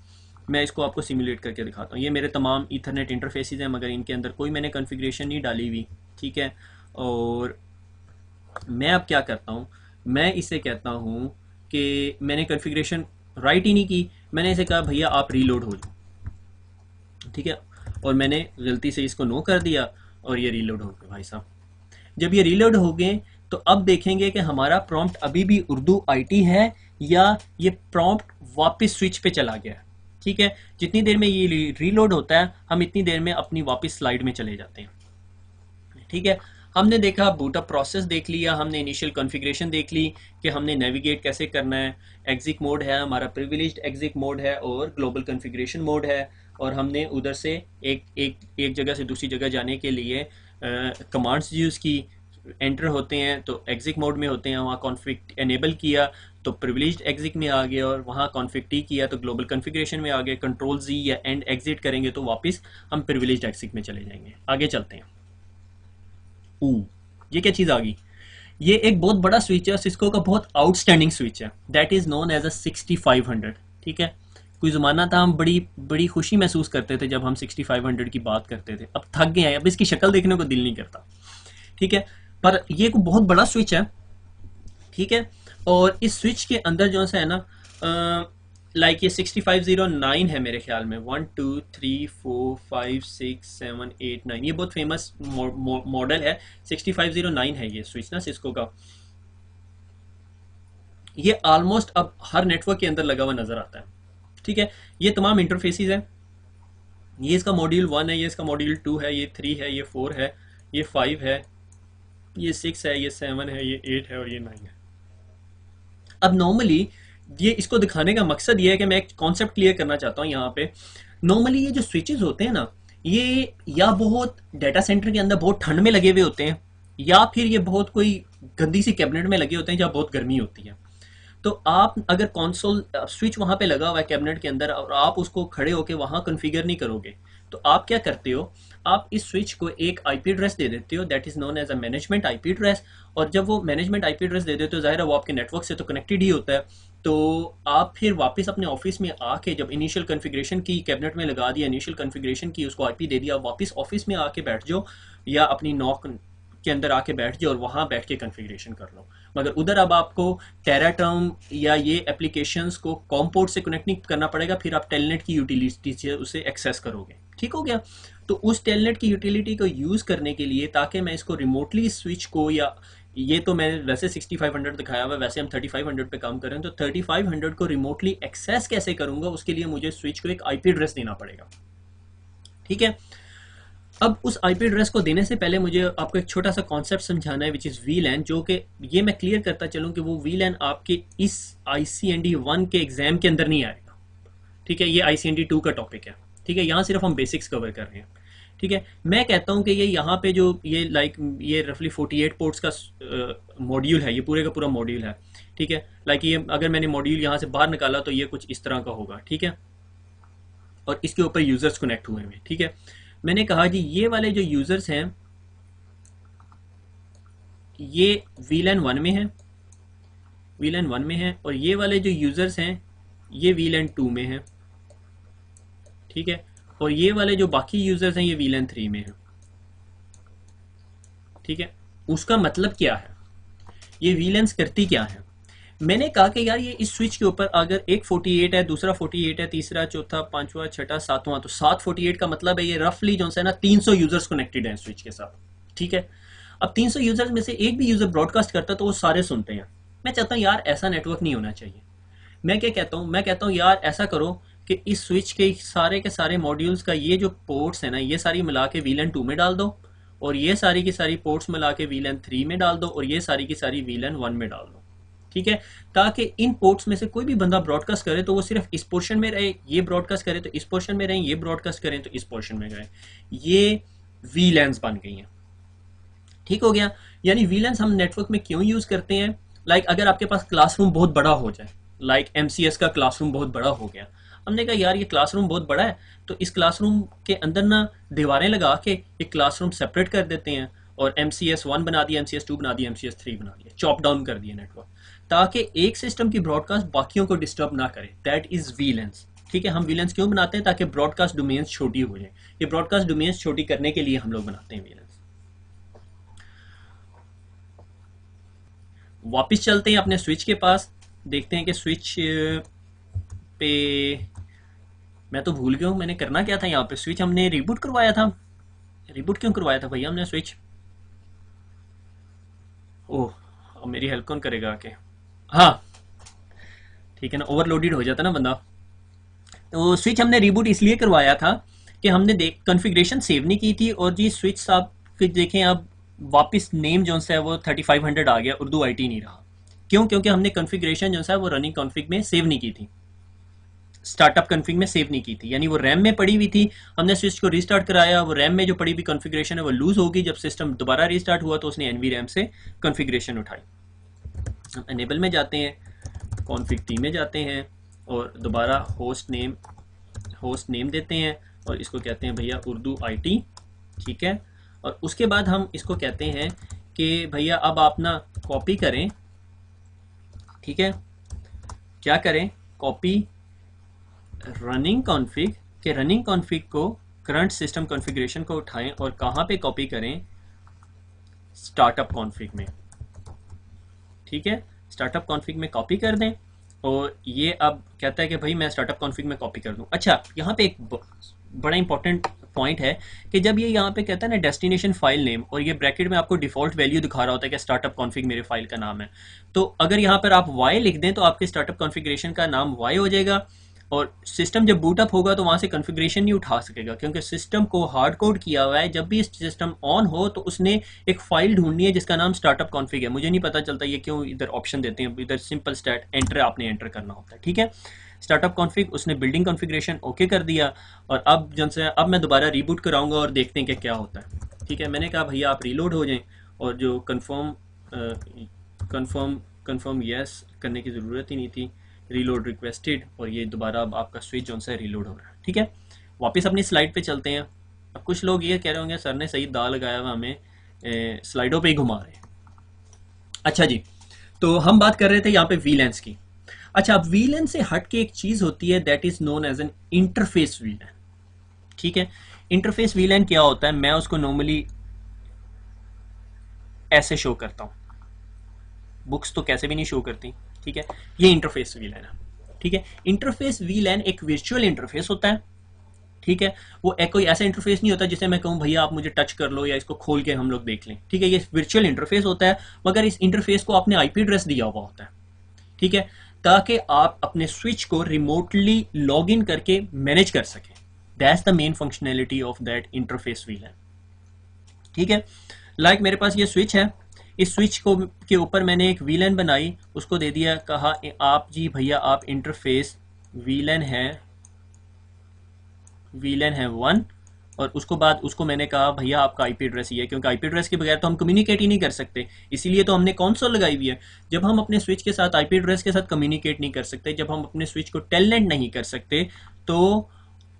मैं इसको आपको सिमुलेट करके दिखाता हूँ। ये मेरे तमाम ईथरनेट इंटरफेसेस हैं, मगर इनके अंदर कोई मैंने कॉन्फ़िगरेशन नहीं डाली हुई। ठीक है, और मैं अब क्या करता हूँ, मैं इसे कहता हूँ कि मैंने कॉन्फ़िगरेशन राइट ही नहीं की, मैंने इसे कहा भैया आप रीलोड हो जाओ, ठीक है, और मैंने गलती से इसको नो कर दिया और ये रीलोड हो गए भाई साहब। जब ये रीलोड हो गए तो अब देखेंगे कि हमारा प्रॉम्प्ट अभी भी उर्दू आईटी है या ये प्रॉम्प्ट वापस स्विच पे चला गया है, ठीक है। जितनी देर में ये रीलोड होता है हम इतनी देर में अपनी वापस स्लाइड में चले जाते हैं, ठीक है। हमने देखा बूटअप प्रोसेस देख लिया, हमने इनिशियल कॉन्फ़िगरेशन देख ली कि हमने नेविगेट कैसे करना है, एग्जिट मोड है हमारा, प्रिविलेज्ड एग्जिट मोड है और ग्लोबल कॉन्फ़िगरेशन मोड है, और हमने उधर से एक जगह से दूसरी जगह जाने के लिए कमांड्स यूज़ की, एंटर होते हैं तो एग्जिट मोड में होते हैं, वहाँ कॉन्फ़िग एनेबल किया तो प्रिविलेज्ड एग्जिट में आ गए, और वहाँ कॉन्फ़िग टी किया तो ग्लोबल कॉन्फ़िगरेशन में आ गए, कंट्रोल जी या एंड एग्जिट करेंगे तो वापस हम प्रिविलेज्ड एग्जिट में चले जाएंगे। आगे चलते हैं। ये क्या चीज़ आ गई, ये एक बहुत बड़ा स्विच है, सिस्को का बहुत आउटस्टैंडिंग स्विच है, that is known as a 6500, ठीक है। कोई ज़माना था हम बड़ी बड़ी खुशी महसूस करते थे जब हम 6500 की बात करते थे, अब थक गए हैं, अब इसकी शक्ल देखने को दिल नहीं करता, ठीक है। पर ये एक बहुत बड़ा स्विच है, ठीक है। और इस स्विच के अंदर जो है ना लाइक ये 6509 है मेरे ख्याल में, 1 2 3 4 5 6 7 8 9, ये बहुत फेमस मॉडल है, 6509 है ये स्विच ना सिस्को का। ये ऑलमोस्ट अब हर नेटवर्क के अंदर लगा हुआ नजर आता है, ठीक है। ये तमाम इंटरफेसेस है, ये इसका मॉड्यूल 1 है, ये इसका मॉड्यूल 2 है, ये 3 है, ये 4 है, ये 5 है, ये 6 है, ये 7 है, ये 8 है और ये 9 है। अब नॉर्मली ये इसको दिखाने का मकसद ये है कि मैं एक कॉन्सेप्ट क्लियर करना चाहता हूँ यहाँ पे। नॉर्मली ये जो स्विचेस होते हैं ना, ये या बहुत डेटा सेंटर के अंदर बहुत ठंड में लगे हुए होते हैं, या फिर ये बहुत कोई गंदी सी कैबिनेट में लगे होते हैं जहाँ बहुत गर्मी होती है। तो आप अगर कंसोल स्विच वहां पे लगा हुआ है कैबिनेट के अंदर और आप उसको खड़े होके वहां कॉन्फ़िगर नहीं करोगे, तो आप क्या करते हो, आप इस स्विच को एक आईपी एड्रेस दे देते हो, that is known as a management IP address. और जब वो मैनेजमेंट आईपी एड्रेस दे देते हो, जाहिर है वो आपके नेटवर्क से तो कनेक्टेड ही होता है, तो आप फिर वापस अपने ऑफिस में आके जब इनिशियल कॉन्फ़िगरेशन की कैबिनेट में लगा दिया, इनिशियल कॉन्फ़िगरेशन की उसको आईपी दे दिया, वापस ऑफिस में आके बैठ जाओ या अपनी नॉक के अंदर आके बैठ जाओ और वहां बैठ के कॉन्फ़िगरेशन कर लो। मगर उधर अब आपको टेराटर्म या ये एप्लीकेशंस को कॉम पोर्ट से कनेक्ट नहीं करना पड़ेगा, फिर आप टेलनेट की यूटिलिटी से उसे एक्सेस करोगे, ठीक हो गया। तो उस टेलनेट की यूटिलिटी को यूज करने के लिए, ताकि मैं इसको रिमोटली स्विच को, या ये तो मैंने वैसे 6500 दिखाया हुआ है, वैसे हम 3500 पे काम करें, तो 3500 को रिमोटली एक्सेस कैसे करूंगा, उसके लिए मुझे स्विच को एक आईपी एड्रेस देना पड़ेगा, ठीक है। अब उस आईपी एड्रेस को देने से पहले मुझे आपको एक छोटा सा कॉन्सेप्ट समझाना है, विच इज़ वीलैन, जो कि ये मैं क्लियर करता चलूँ कि वो वीलैन आपके इस ICND 1 के एग्जाम के अंदर नहीं आएगा, ठीक है। ये ICND 2 का टॉपिक है, ठीक है, यहाँ सिर्फ हम बेसिक्स कवर कर रहे हैं, ठीक है। मैं कहता हूँ कि ये यहाँ पे जो ये ये रफली 48 पोर्ट्स का मॉड्यूल है, ये पूरे का पूरा मॉड्यूल है, ठीक है। ये अगर मैंने मॉड्यूल यहाँ से बाहर निकाला तो ये कुछ इस तरह का होगा, ठीक है, और इसके ऊपर यूजर्स कनेक्ट हुए हैं, ठीक है। मैंने कहा जी ये वाले जो यूजर्स हैं ये VLAN 1 में है, VLAN 1 में है, और ये वाले जो यूजर्स हैं ये VLAN 2 में है, ठीक है, और ये वाले जो बाकी यूजर्स हैं ये VLAN 3 में है, ठीक है। उसका मतलब क्या है, ये VLANs करती क्या है। मैंने कहा कि यार ये इस स्विच के ऊपर अगर एक 48 है, दूसरा 48 है, तीसरा चौथा पांचवा छठा सातवां, तो 748 का मतलब है ये रफली जो है ना 300 यूजर्स कनेक्टेड हैं स्विच के साथ, ठीक है। अब 300 यूजर्स में से एक भी यूजर ब्रॉडकास्ट करता है तो वो सारे सुनते हैं। मैं चाहता हूँ यार ऐसा नेटवर्क नहीं होना चाहिए। मैं क्या कहता हूँ, मैं कहता हूँ यार ऐसा करो कि इस स्विच के सारे मॉड्यूल्स का ये जो पोर्ट्स है ना, ये सारी मिला के VLAN 2 में डाल दो, और ये सारी की सारी पोर्ट्स मिला के VLAN 3 में डाल दो, और ये सारी की सारी VLAN 1 में डाल दो, ठीक है। ताकि इन पोर्ट्स में से कोई भी बंदा ब्रॉडकास्ट करे तो वो सिर्फ इस पोर्शन में रहे, ये ब्रॉडकास्ट करे तो इस पोर्शन में रहे, ये ब्रॉडकास्ट करें तो इस पोर्शन में रहे। ये VLANs बन गई हैं, ठीक हो गया। यानी VLANs हम नेटवर्क में क्यों यूज करते हैं, अगर आपके पास क्लासरूम बहुत बड़ा हो जाए, MCS का क्लासरूम बहुत बड़ा हो गया, हमने कहा यार ये क्लासरूम बहुत बड़ा है, तो इस क्लासरूम के अंदर ना दीवारें लगा के एक क्लासरूम सेपरेट कर देते हैं, और MCS 1 बना दिया, MCS 2 बना दिया, MCS 3 बना दिया, चॉप डाउन कर दिया नेटवर्क, ताकि एक सिस्टम की ब्रॉडकास्ट बाकियों को डिस्टर्ब ना करे। दैट इज VLANs, ठीक है। हम VLANs क्यों बनाते हैं, ताकि ब्रॉडकास्ट डोमेन्स छोटी हो जाए। ये ब्रॉडकास्ट डोमेन्स छोटी करने के लिए हम लोग बनाते हैं VLANs। वापस चलते हैं अपने स्विच के पास, देखते हैं कि स्विच पे मैं तो भूल गया हूँ मैंने करना क्या था यहाँ पे। स्विच हमने रिबूट करवाया था, रिबूट क्यों करवाया था भैया हमने स्विच? ओह, अब मेरी हेल्प कौन करेगा आके? हाँ ठीक है ना, ओवरलोडेड हो जाता ना बंदा। तो स्विच हमने रिबूट इसलिए करवाया था कि हमने देख कॉन्फ़िगरेशन सेव नहीं की थी, और जी स्विच साहब फिर देखें अब वापस नेम जो सा है वो 3500 आ गया, उर्दू आईटी नहीं रहा। क्यों? क्योंकि हमने कॉन्फ़िगरेशन जो सा है वो रनिंग कॉन्फ़िग में सेव नहीं की थी, स्टार्टअप कॉन्फ़िग में सेव नहीं की थी, यानी वो रैम में पड़ी हुई थी। हमने स्विच को रीस्टार्ट कराया, वो रैम में जो पड़ी हुई कॉन्फ़िगरेशन है वो लूज होगी। जब सिस्टम दोबारा रीस्टार्ट हुआ तो उसने एनवी रैम से कॉन्फ़िगरेशन उठाई। हम एनेबल में जाते हैं, कॉन्फ़िग टी में जाते हैं और दोबारा होस्ट नेम देते हैं और इसको कहते हैं भैया उर्दू आईटी, ठीक है। और उसके बाद हम इसको कहते हैं कि भैया अब आप ना कॉपी करें, ठीक है। क्या करें? कॉपी रनिंग कॉन्फ़िग के, रनिंग कॉन्फ़िग को करंट सिस्टम कॉन्फ़िगरेशन को उठाएं और कहाँ पे कॉपी करें? स्टार्टअप कॉन्फ़िग में, ठीक है। स्टार्टअप कॉन्फ़िग में कॉपी कर दें और ये अब कहता है कि भाई मैं स्टार्टअप कॉन्फ़िग में कॉपी कर दूं। अच्छा, यहाँ पे एक बड़ा इंपॉर्टेंट पॉइंट है कि जब ये यहाँ पे कहता है ना डेस्टिनेशन फाइल नेम, और ये ब्रैकेट में आपको डिफॉल्ट वैल्यू दिखा रहा होता है कि स्टार्टअप कॉन्फ़िग मेरे फाइल का नाम है, तो अगर यहाँ पर आप वाई लिख दें तो आपके स्टार्टअप कॉन्फ़िगरेशन का नाम वाई हो जाएगा, और सिस्टम जब बूट अप होगा तो वहाँ से कॉन्फ़िगरेशन नहीं उठा सकेगा, क्योंकि सिस्टम को हार्ड कोड किया हुआ है। जब भी सिस्टम ऑन हो तो उसने एक फाइल ढूंढनी है जिसका नाम स्टार्टअप कॉन्फ़िग है। मुझे नहीं पता चलता ये क्यों इधर ऑप्शन देते हैं, इधर सिंपल स्टैट एंटर आपने एंटर करना होता है, ठीक है। स्टार्टअप कॉन्फ़िग उसने बिल्डिंग कॉन्फ़िगरेशन ओके कर दिया, और अब जब से अब मैं दोबारा रीबूट कराऊंगा और देखते हैं कि क्या होता है, ठीक है। मैंने कहा भैया आप रीलोड हो जाएं, और जो कन्फर्म यस करने की ज़रूरत ही नहीं थी, रीलोड रिक्वेस्टेड, और ये दोबारा अब आपका स्विच जो है रीलोड हो रहा है, ठीक है। वापस अपनी स्लाइड पे चलते हैं। अब कुछ लोग ये कह रहे होंगे सर ने सही दाल लगाया हुआ, हमें स्लाइडों पे ही घुमा रहे हैं। अच्छा जी, तो हम बात कर रहे थे यहाँ पे वीलैंस की। अच्छा, अब वीलैन से हट के एक चीज होती है that is known as an interface VLAN, ठीक है। इंटरफेस वीलैन क्या होता है? मैं उसको नॉर्मली ऐसे शो करता हूँ, बुक्स तो कैसे भी नहीं शो करती, ठीक है। ये इंटरफेस वीलैन है, ठीक है। इंटरफेस वीलैन एक वर्चुअल इंटरफेस होता है, ठीक है। वो एक कोई ऐसा इंटरफेस नहीं होता जिसे मैं कहूँ भैया आप मुझे टच कर लो या इसको खोल के हम लोग देख लें, ठीक है। ये वर्चुअल इंटरफेस होता है, मगर इस इंटरफेस को आपने आईपी एड्रेस दिया हुआ होता है, ठीक है, ताकि आप अपने स्विच को रिमोटली लॉग इन करके मैनेज कर सकें। That's the main functionality of that interface VLAN, ठीक है। लाइक मेरे पास ये स्विच है, इस स्विच को के ऊपर मैंने एक वीलैन बनाई, उसको दे दिया, कहा आप जी भैया आप इंटरफेस वीलैन है 1, और उसको बाद उसको मैंने कहा भैया आपका आईपी एड्रेस ही है, क्योंकि आईपी एड्रेस के बगैर तो हम कम्युनिकेट ही नहीं कर सकते, इसीलिए तो हमने कंसोल लगाई हुई है। जब हम अपने स्विच के साथ आईपी एड्रेस के साथ कम्युनिकेट नहीं कर सकते, जब हम अपने स्विच को टेलनेट नहीं कर सकते, तो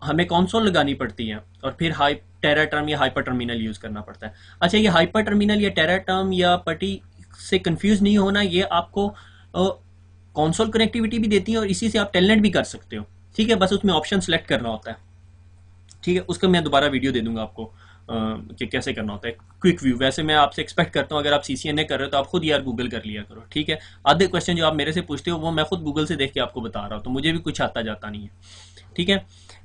हमें कंसोल लगानी पड़ती है, और फिर टेरा टर्म या हाइपर टर्मिनल यूज करना पड़ता है। अच्छा, ये हाइपर टर्मिनल या टेरा टर्म या पटी से कंफ्यूज नहीं होना, ये आपको कंसोल कनेक्टिविटी भी देती है और इसी से आप टेलनेट भी कर सकते हो, ठीक है। बस उसमें ऑप्शन सेलेक्ट करना होता है, ठीक है। उसका मैं दोबारा वीडियो दे दूंगा आपको कि कैसे करना होता है क्विक व्यू। वैसे मैं आपसे एक्सपेक्ट करता हूँ अगर आप सीसीएनए कर रहे हो तो आप खुद यार गूगल कर लिया करो, ठीक है। आधे क्वेश्चन जो आप मेरे से पूछते हो वो मैं खुद गूगल से देख के आपको बता रहा हूँ, तो मुझे भी कुछ आता जाता नहीं है, ठीक है।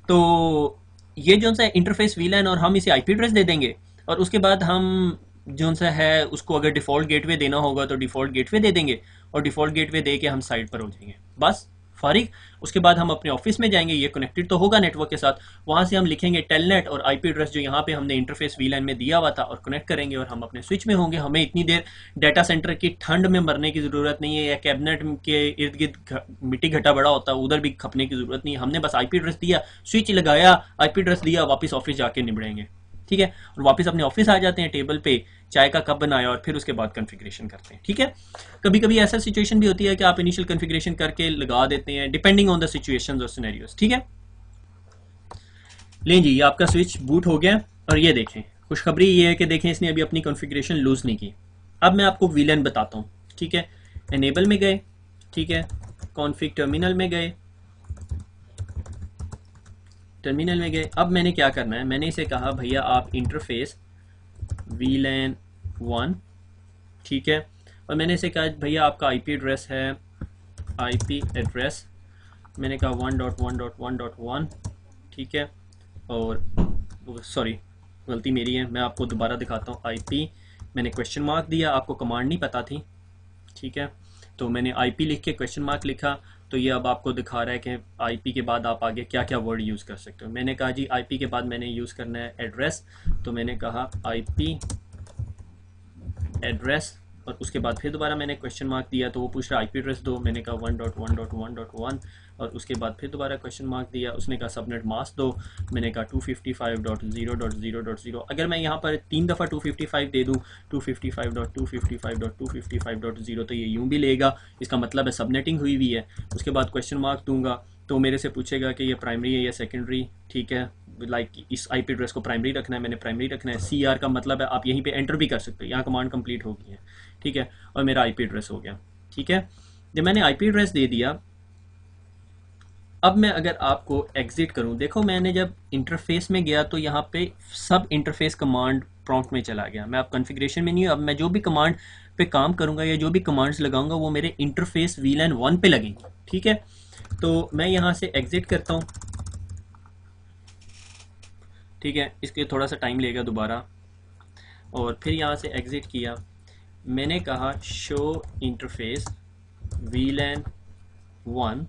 तो ये जो सा इंटरफेस वीलैन, और हम इसे आईपी एड्रेस दे देंगे, और उसके बाद हम जो सा है उसको अगर डिफ़ॉल्ट गेटवे देना होगा तो डिफ़ॉल्ट गेटवे दे देंगे, और डिफ़ॉल्ट गेटवे दे के हम साइड पर हो जाएंगे, बस फारिग। उसके बाद हम अपने ऑफिस में जाएंगे, ये कनेक्टेड तो होगा नेटवर्क के साथ, वहां से हम लिखेंगे टेलनेट और आईपी एड्रेस जो यहाँ पे हमने इंटरफेस वीलैन में दिया हुआ था, और कनेक्ट करेंगे, और हम अपने स्विच में होंगे। हमें इतनी देर डाटा सेंटर की ठंड में मरने की ज़रूरत नहीं है, या कैबिनेट के इर्द गिर्द मिट्टी घटा बड़ा होता है उधर भी खपने की ज़रूरत नहीं है। हमने बस आईपी एड्रेस दिया, स्विच लगाया, आईपी एड्रेस दिया, वापस ऑफिस जाके निबड़ेंगे, ठीक है। और वापस अपने ऑफिस आ जाते हैं, टेबल पे चाय का कप बनाया, और फिर उसके बाद कॉन्फ़िगरेशन करते हैं, ठीक है। कभी कभी ऐसा सिचुएशन भी होती है कि आप इनिशियल कॉन्फ़िगरेशन करके लगा देते हैं, डिपेंडिंग ऑन द सिचुएशंस और सिनेरियोस, ठीक है। लें जी, ये आपका स्विच बूट हो गया, और ये देखें खुशखबरी ये है कि देखें इसने अभी अपनी कॉन्फ़िगरेशन लूज नहीं की। अब मैं आपको वीलैन बताता हूँ, ठीक है। एनेबल में गए, ठीक है, कॉन्फ़िग टर्मिनल में गए, अब मैंने क्या करना है, मैंने इसे कहा भैया आप इंटरफेस वीलैन 1, ठीक है, और मैंने इसे कहा भैया आपका आईपी एड्रेस है, आईपी एड्रेस, मैंने कहा 1.1.1.1, ठीक है। और सॉरी गलती मेरी है, मैं आपको दोबारा दिखाता हूँ। आईपी मैंने क्वेश्चन मार्क दिया, आपको कमांड नहीं पता थी, ठीक है, तो मैंने आईपी लिख के क्वेश्चन मार्क लिखा। तो ये अब आपको दिखा रहा है कि आईपी के बाद आप आगे क्या क्या वर्ड यूज़ कर सकते हो। मैंने कहा जी आईपी के बाद मैंने यूज़ करना है एड्रेस, तो मैंने कहा आईपी एड्रेस, और उसके बाद फिर दोबारा मैंने क्वेश्चन मार्क दिया, तो वो पूछ रहा आईपी एड्रेस दो, मैंने कहा 1.1.1.1, और उसके बाद फिर दोबारा क्वेश्चन मार्क दिया, उसने कहा सबनेट मास्क दो, मैंने कहा 255.0.0.0। अगर मैं यहाँ पर 3 दफ़ा 255 दे दूँ 255.255.255.0, तो ये यूँ भी लेगा, इसका मतलब है सबनेटिंग हुई हुई है। उसके बाद क्वेश्चन मार्क दूंगा तो मेरे से पूछेगा कि ये प्राइमरी है या सेकेंडरी, ठीक है, लाइक इस आईपी एड्रेस को प्राइमरी रखना है, मैंने प्राइमरी रखना है। सीआर का मतलब है आप यहीं पे एंटर भी कर सकते हो, यहाँ कमांड कंप्लीट हो गई है, ठीक है, और मेरा आईपी एड्रेस हो गया, ठीक है। जब मैंने आईपी एड्रेस दे दिया, अब मैं अगर आपको एग्जिट करूं, देखो मैंने जब इंटरफेस में गया तो यहाँ पे सब इंटरफेस कमांड प्रॉम्प्ट में चला गया। मैं अब कॉन्फ़िगरेशन में नहीं हूँ, अब मैं जो भी कमांड पे काम करूंगा या जो भी कमांड्स लगाऊंगा वो मेरे इंटरफेस VLAN 1 पे लगेंगे, ठीक है। तो मैं यहाँ से एग्जिट करता हूँ, ठीक है, इसके थोड़ा सा टाइम लेगा दोबारा, और फिर यहाँ से एग्जिट किया, मैंने कहा शो इंटरफेस VLAN 1,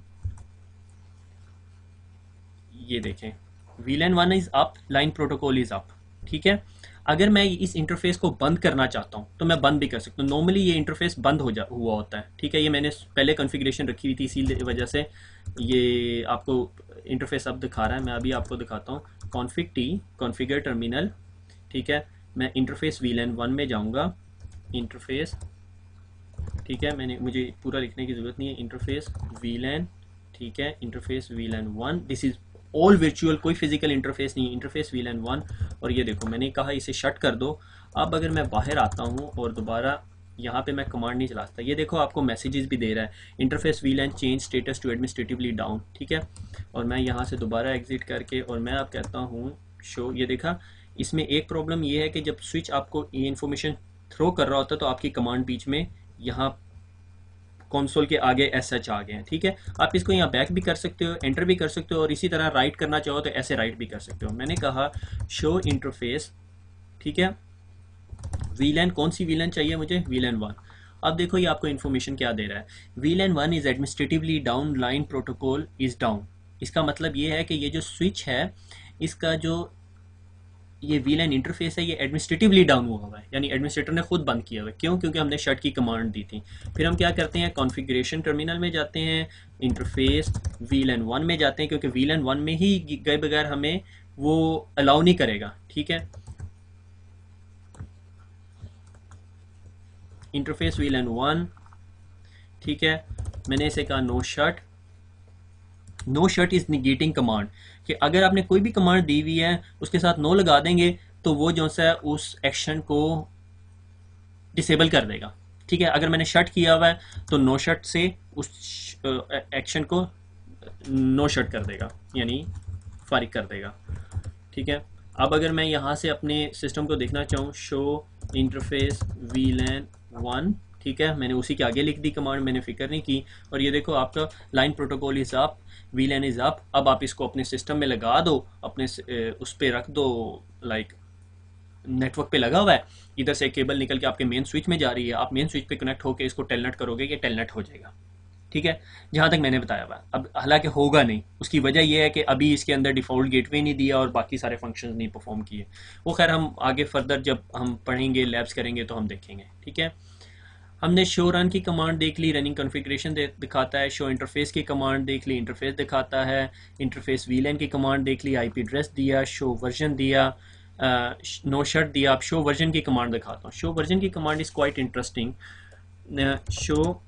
ये देखें VLAN 1 is up, line protocol is up, ठीक है। अगर मैं इस इंटरफेस को बंद करना चाहता हूँ तो मैं बंद भी कर सकता हूँ। नॉर्मली ये इंटरफेस बंद हुआ होता है, ठीक है, ये मैंने पहले कॉन्फ़िगरेशन रखी हुई थी, इसी वजह से ये आपको इंटरफेस अब दिखा रहा है। मैं अभी आपको दिखाता हूँ, कॉन्फ़िग टी कॉन्फ़िगर टर्मिनल, ठीक है, मैं इंटरफेस VLAN 1 में जाऊँगा, इंटरफेस, ठीक है, मुझे पूरा लिखने की ज़रूरत नहीं है, इंटरफेस VLAN, ठीक है, interface VLAN 1, this is all virtual, कोई फिजिकल इंटरफेस नहीं, इंटरफेस VLAN 1। और ये देखो मैंने कहा इसे शट कर दो। अब अगर मैं बाहर आता हूँ और दोबारा यहाँ पे मैं कमांड नहीं चला सकता, ये देखो आपको मैसेजेस भी दे रहा है, interface VLAN change status to administratively down, ठीक है। और मैं यहाँ से दोबारा एग्जिट करके और मैं अब कहता हूँ शो, ये देखा, इसमें एक प्रॉब्लम ये है कि जब स्विच आपको ये इन्फॉर्मेशन थ्रो कर रहा होता है तो आपकी कमांड बीच में यहाँ कंसोल के आगे SH आ गए हैं, ठीक है। आप इसको यहाँ बैक भी कर सकते हो, एंटर भी कर सकते हो, और इसी तरह राइट करना चाहो तो ऐसे राइट भी कर सकते हो। मैंने कहा शो इंटरफेस, ठीक है, VLAN, कौन सी VLAN चाहिए मुझे, VLAN 1। अब देखो ये आपको इन्फॉर्मेशन क्या दे रहा है, VLAN 1 is administratively down, line protocol is down. इसका मतलब ये है कि ये जो स्विच है इसका जो ये VLAN इंटरफेस है ये एडमिनिस्ट्रेटिवली डाउन हुआ है, यानी एडमिनिस्ट्रेटर ने खुद बंद किया हुआ है। क्यों? क्योंकि हमने शट की कमांड दी थी। फिर हम क्या करते हैं, कॉन्फ़िगरेशन टर्मिनल में जाते हैं, इंटरफेस VLAN 1 में जाते हैं, क्योंकि VLAN 1 में ही गए बगैर हमें वो अलाउ नहीं करेगा, ठीक है। इंटरफेस VLAN 1, ठीक है, मैंने इसे कहा no shut. No shut is negating command, कि अगर आपने कोई भी कमांड दी हुई है उसके साथ नो लगा देंगे तो वो जो सा उस एक्शन को डिसेबल कर देगा, ठीक है। अगर मैंने शट किया हुआ है तो नो शट से उस एक्शन को नो शट कर देगा, यानी फारिग कर देगा, ठीक है। अब अगर मैं यहाँ से अपने सिस्टम को देखना चाहूँ, शो इंटरफेस VLAN 1, ठीक है, मैंने उसी के आगे लिख दी कमांड, मैंने फिक्र नहीं की। और ये देखो आपका line protocol is up, VLAN is up. अब आप इसको अपने सिस्टम में लगा दो, अपने उस पर रख दो, लाइक नेटवर्क पे लगा हुआ है, इधर से केबल निकल के आपके मेन स्विच में जा रही है, आप मेन स्विच पे कनेक्ट होकर इसको टेलनेट करोगे, ये टेलनेट हो जाएगा, ठीक है, जहाँ तक मैंने बताया हुआ। अब हालांकि होगा नहीं, उसकी वजह यह है कि अभी इसके अंदर डिफ़ॉल्ट गेटवे नहीं दिया और बाकी सारे फंक्शंस नहीं परफॉर्म किए। वो खैर हम आगे फर्दर जब हम पढ़ेंगे, लैब्स करेंगे तो हम देखेंगे, ठीक है। हमने शो रन की कमांड देख ली, रनिंग कॉन्फ़िगरेशन दिखाता है। शो इंटरफेस की कमांड देख ली, इंटरफेस दिखाता है। इंटरफेस VLAN की कमांड देख ली, IP एड्रेस दिया, शो वर्जन दिया, नो शट दिया। अब शो वर्जन की कमांड दिखाता हूँ। शो वर्जन की command is quite interesting. Show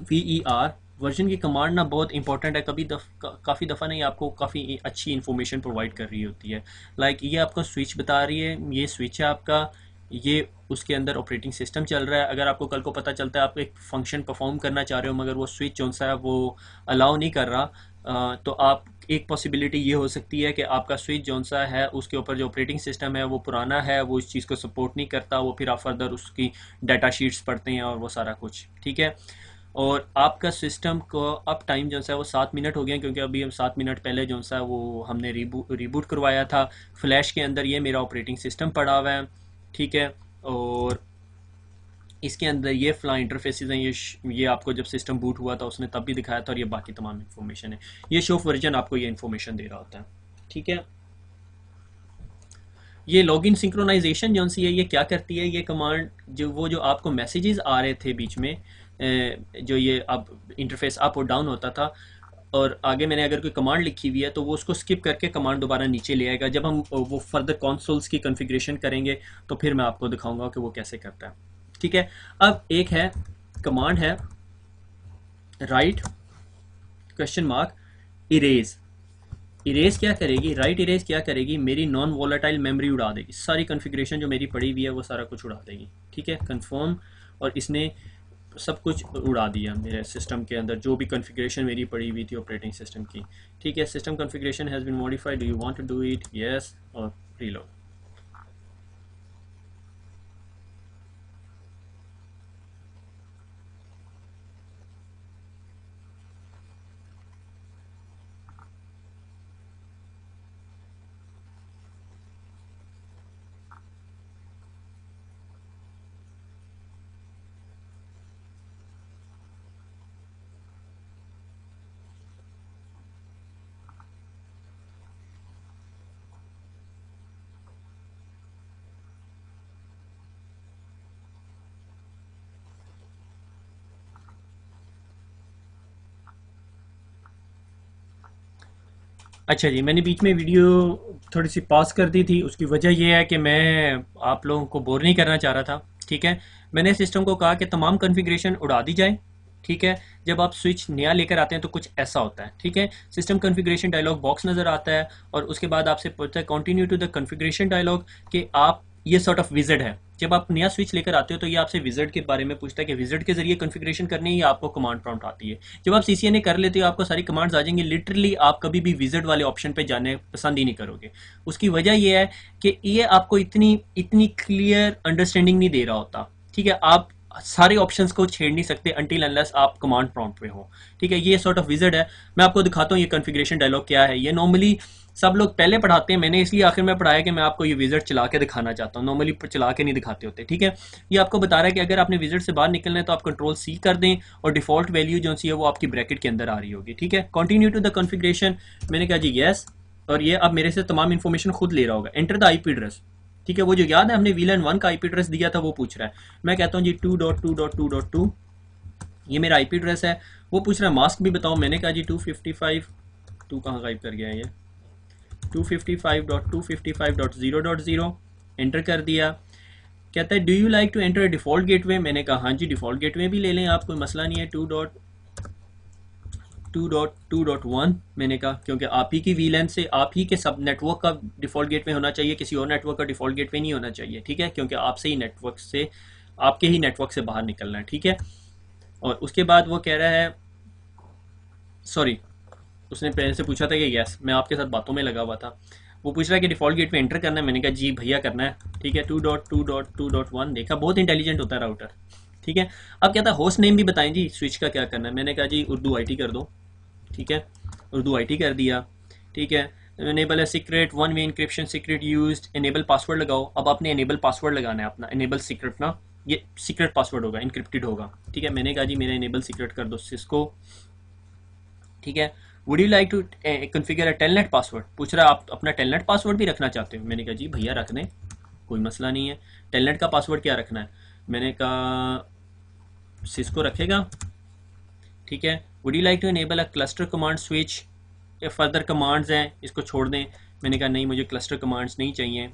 VER version की कमांड ना बहुत इंपॉर्टेंट है, काफ़ी दफ़ा नहीं, आपको काफ़ी अच्छी इन्फॉर्मेशन प्रोवाइड कर रही होती है। लाइक ये आपको स्विच बता रही है, ये स्विच है आपका, ये उसके अंदर ऑपरेटिंग सिस्टम चल रहा है। अगर आपको कल को पता चलता है आप एक फंक्शन परफॉर्म करना चाह रहे हो मगर वो स्विच जो सा है वो अलाउ नहीं कर रहा, तो आप एक पॉसिबिलिटी ये हो सकती है कि आपका स्विच जौन सा है उसके ऊपर जो ऑपरेटिंग सिस्टम है वो पुराना है, वो इस चीज़ को सपोर्ट नहीं करता, वो फिर आप फर्दर उसकी डाटा शीट्स पढ़ते हैं और वो सारा कुछ, ठीक है। और आपका सिस्टम को अब टाइम जो सा है वो 7 मिनट हो गया, क्योंकि अभी हम 7 मिनट पहले जो सा वो हमने रिबूट करवाया था। फ्लैश के अंदर ये मेरा ऑपरेटिंग सिस्टम पड़ा हुआ है, ठीक है। और इसके अंदर ये फ्ला इंटरफेसेस हैं, ये आपको जब सिस्टम बूट हुआ था उसने तब भी दिखाया था, और ये बाकी तमाम इन्फॉर्मेशन है। ये शो वर्जन आपको ये इन्फॉर्मेशन दे रहा होता है, ठीक है। ये लॉगिन सिंक्रोनाइजेशन जो सी है ये क्या करती है, ये कमांड जो आपको मैसेजेस आ रहे थे बीच में, जो ये अब इंटरफेस अप और डाउन होता था, और आगे मैंने अगर कोई कमांड लिखी हुई है तो वो उसको स्किप करके कमांड दोबारा नीचे ले आएगा। जब हम वो फर्दर कंसोल्स की कॉन्फ़िगरेशन करेंगे तो फिर मैं आपको दिखाऊंगा कि वो कैसे करता है, ठीक है। अब एक है कमांड है right question mark erase. Erase क्या करेगी, राइट इरेज क्या करेगी, मेरी नॉन वोलेटाइल मेमोरी उड़ा देगी, सारी कॉन्फ़िगरेशन जो मेरी पड़ी हुई है वो सारा कुछ उड़ा देगी, ठीक है। कंफर्म, और इसने सब कुछ उड़ा दिया मेरे सिस्टम के अंदर, जो भी कॉन्फ़िगरेशन मेरी पड़ी हुई थी ऑपरेटिंग सिस्टम की, ठीक है। System configuration has been modified, do you want to do it, yes, और रीलोड। अच्छा जी, मैंने बीच में वीडियो थोड़ी सी पॉज कर दी थी, उसकी वजह यह है कि मैं आप लोगों को बोर नहीं करना चाह रहा था, ठीक है। मैंने सिस्टम को कहा कि तमाम कॉन्फ़िगरेशन उड़ा दी जाए, ठीक है। जब आप स्विच नया लेकर आते हैं तो कुछ ऐसा होता है, ठीक है। सिस्टम कॉन्फ़िगरेशन डायलॉग बॉक्स नज़र आता है, और उसके बाद आपसे पूछता है continue to the configuration dialog, कि आप ये सॉर्ट ऑफ विजिट है। जब आप नया स्विच लेकर आते हो तो ये आपसे विजिट के बारे में पूछता है कि विजिट के जरिए कॉन्फ़िगरेशन करनी है या आपको कमांड प्रॉम्प्ट आती है। जब आप सीसीएनए कर लेते हो आपको सारी कमांड्स आ जाएंगी, लिटरली आप कभी भी विजिट वाले ऑप्शन पे जाने पसंद ही नहीं करोगे। उसकी वजह यह है कि ये आपको इतनी इतनी क्लियर अंडरस्टैंडिंग नहीं दे रहा होता, ठीक है। आप सारे ऑप्शंस को छेड़ नहीं सकते अनटिल अनलेस आप कमांड प्रॉम्प्ट पे हो, ठीक है। ये सॉर्ट ऑफ विजिट है। मैं आपको दिखाता हूँ ये कॉन्फ़िगरेशन डायलॉग क्या है। ये नॉर्मली सब लोग पहले पढ़ाते हैं, मैंने इसलिए आखिर में पढ़ाया कि मैं आपको ये विजिट चला के दिखाना चाहता हूँ, नॉर्मली चला के नहीं दिखाते होते, ठीक है। ये आपको बता रहा है कि अगर आपने विजिट से बाहर निकलना है तो आप कंट्रोल सी कर दें, और डिफॉल्ट वैल्यू जो सी है वो आपकी ब्रैकेट के अंदर आ रही होगी, ठीक है। कंटिन्यू टू द कॉन्फ़िगरेशन, मैंने कहा जी यस, और ये अब मेरे से तमाम इन्फॉर्मेशन खुद ले रहा होगा। एंटर द आईपी एड्रेस, ठीक है। वो जो याद है हमने VLAN 1 का आईपी एड्रेस दिया था वो पूछ रहा है। मैं कहता हूँ जी 2.2.2.2, ये मेरा आईपी एड्रेस है। वो पूछ रहा है मास्क भी बताओ, मैंने कहा जी 255, 2 कहाँ गायब कर गया है ये, 255.255.0.0, एंटर कर दिया। कहता है do you like to enter default gateway, मैंने कहा हाँ जी डिफॉल्ट गेटवे भी ले लें आप, कोई मसला नहीं है। 2.2.1 मैंने कहा, क्योंकि आप ही की VLAN से आप ही के सब नेटवर्क का डिफॉल्ट गेटवे होना चाहिए, किसी और नेटवर्क का डिफॉल्ट गेटवे नहीं होना चाहिए, ठीक है। क्योंकि आपसे ही नेटवर्क से, आपके ही नेटवर्क से बाहर निकलना है, ठीक है। और उसके बाद वो कह रहा है, सॉरी, उसने पहले से पूछा था कि यस, मैं आपके साथ बातों में लगा हुआ था। वो पूछ रहा है कि डिफॉल्ट गेट पे एंटर करना है, मैंने कहा जी भैया करना है, ठीक है। 2.2.2.1, देखा बहुत इंटेलिजेंट होता है राउटर, ठीक है। अब कहता है होस्ट नेम भी बताएं जी, स्विच का क्या करना है, मैंने कहा जी उर्दू IT कर दो, ठीक है। उर्दू IT कर दिया, ठीक है। एनेबल है secret one way encryption secret used, enable password लगाओ। अब आपने एनेबल पासवर्ड लगाना है अपना, एनेबल सीक्रेट ना, ये सीक्रेट पासवर्ड होगा, इनक्रिप्टेड होगा, ठीक है। मैंने कहा जी मेरा एनेबल सीक्रेट कर दो सिस्को, ठीक है। Would you like to configure a telnet password, पूछ रहा है आप अपना टेलनेट पासवर्ड भी रखना चाहते हो, मैंने कहा जी भैया रख दें, कोई मसला नहीं है। टेलनेट का पासवर्ड क्या रखना है, मैंने कहा सिस्को रखेगा, ठीक है। Would you like to enable a cluster command switch, या फर्दर कमांड्स हैं इसको छोड़ दें, मैंने कहा नहीं मुझे क्लस्टर कमांड्स नहीं चाहिए,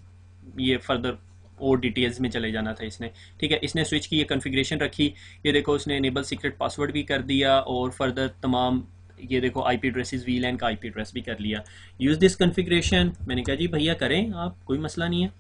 ये फर्दर और डिटेल्स में चले जाना था इसने, ठीक है। इसने स्विच की ये कॉन्फ़िगरेशन रखी, ये देखो उसने इनेबल सीक्रेट पासवर्ड भी कर दिया, और फर्दर तमाम ये देखो IP एड्रेसेस VLAN का IP एड्रेस भी कर लिया। यूज़ दिस कॉन्फ़िगरेशन, मैंने कहा जी भैया करें आप, कोई मसला नहीं है,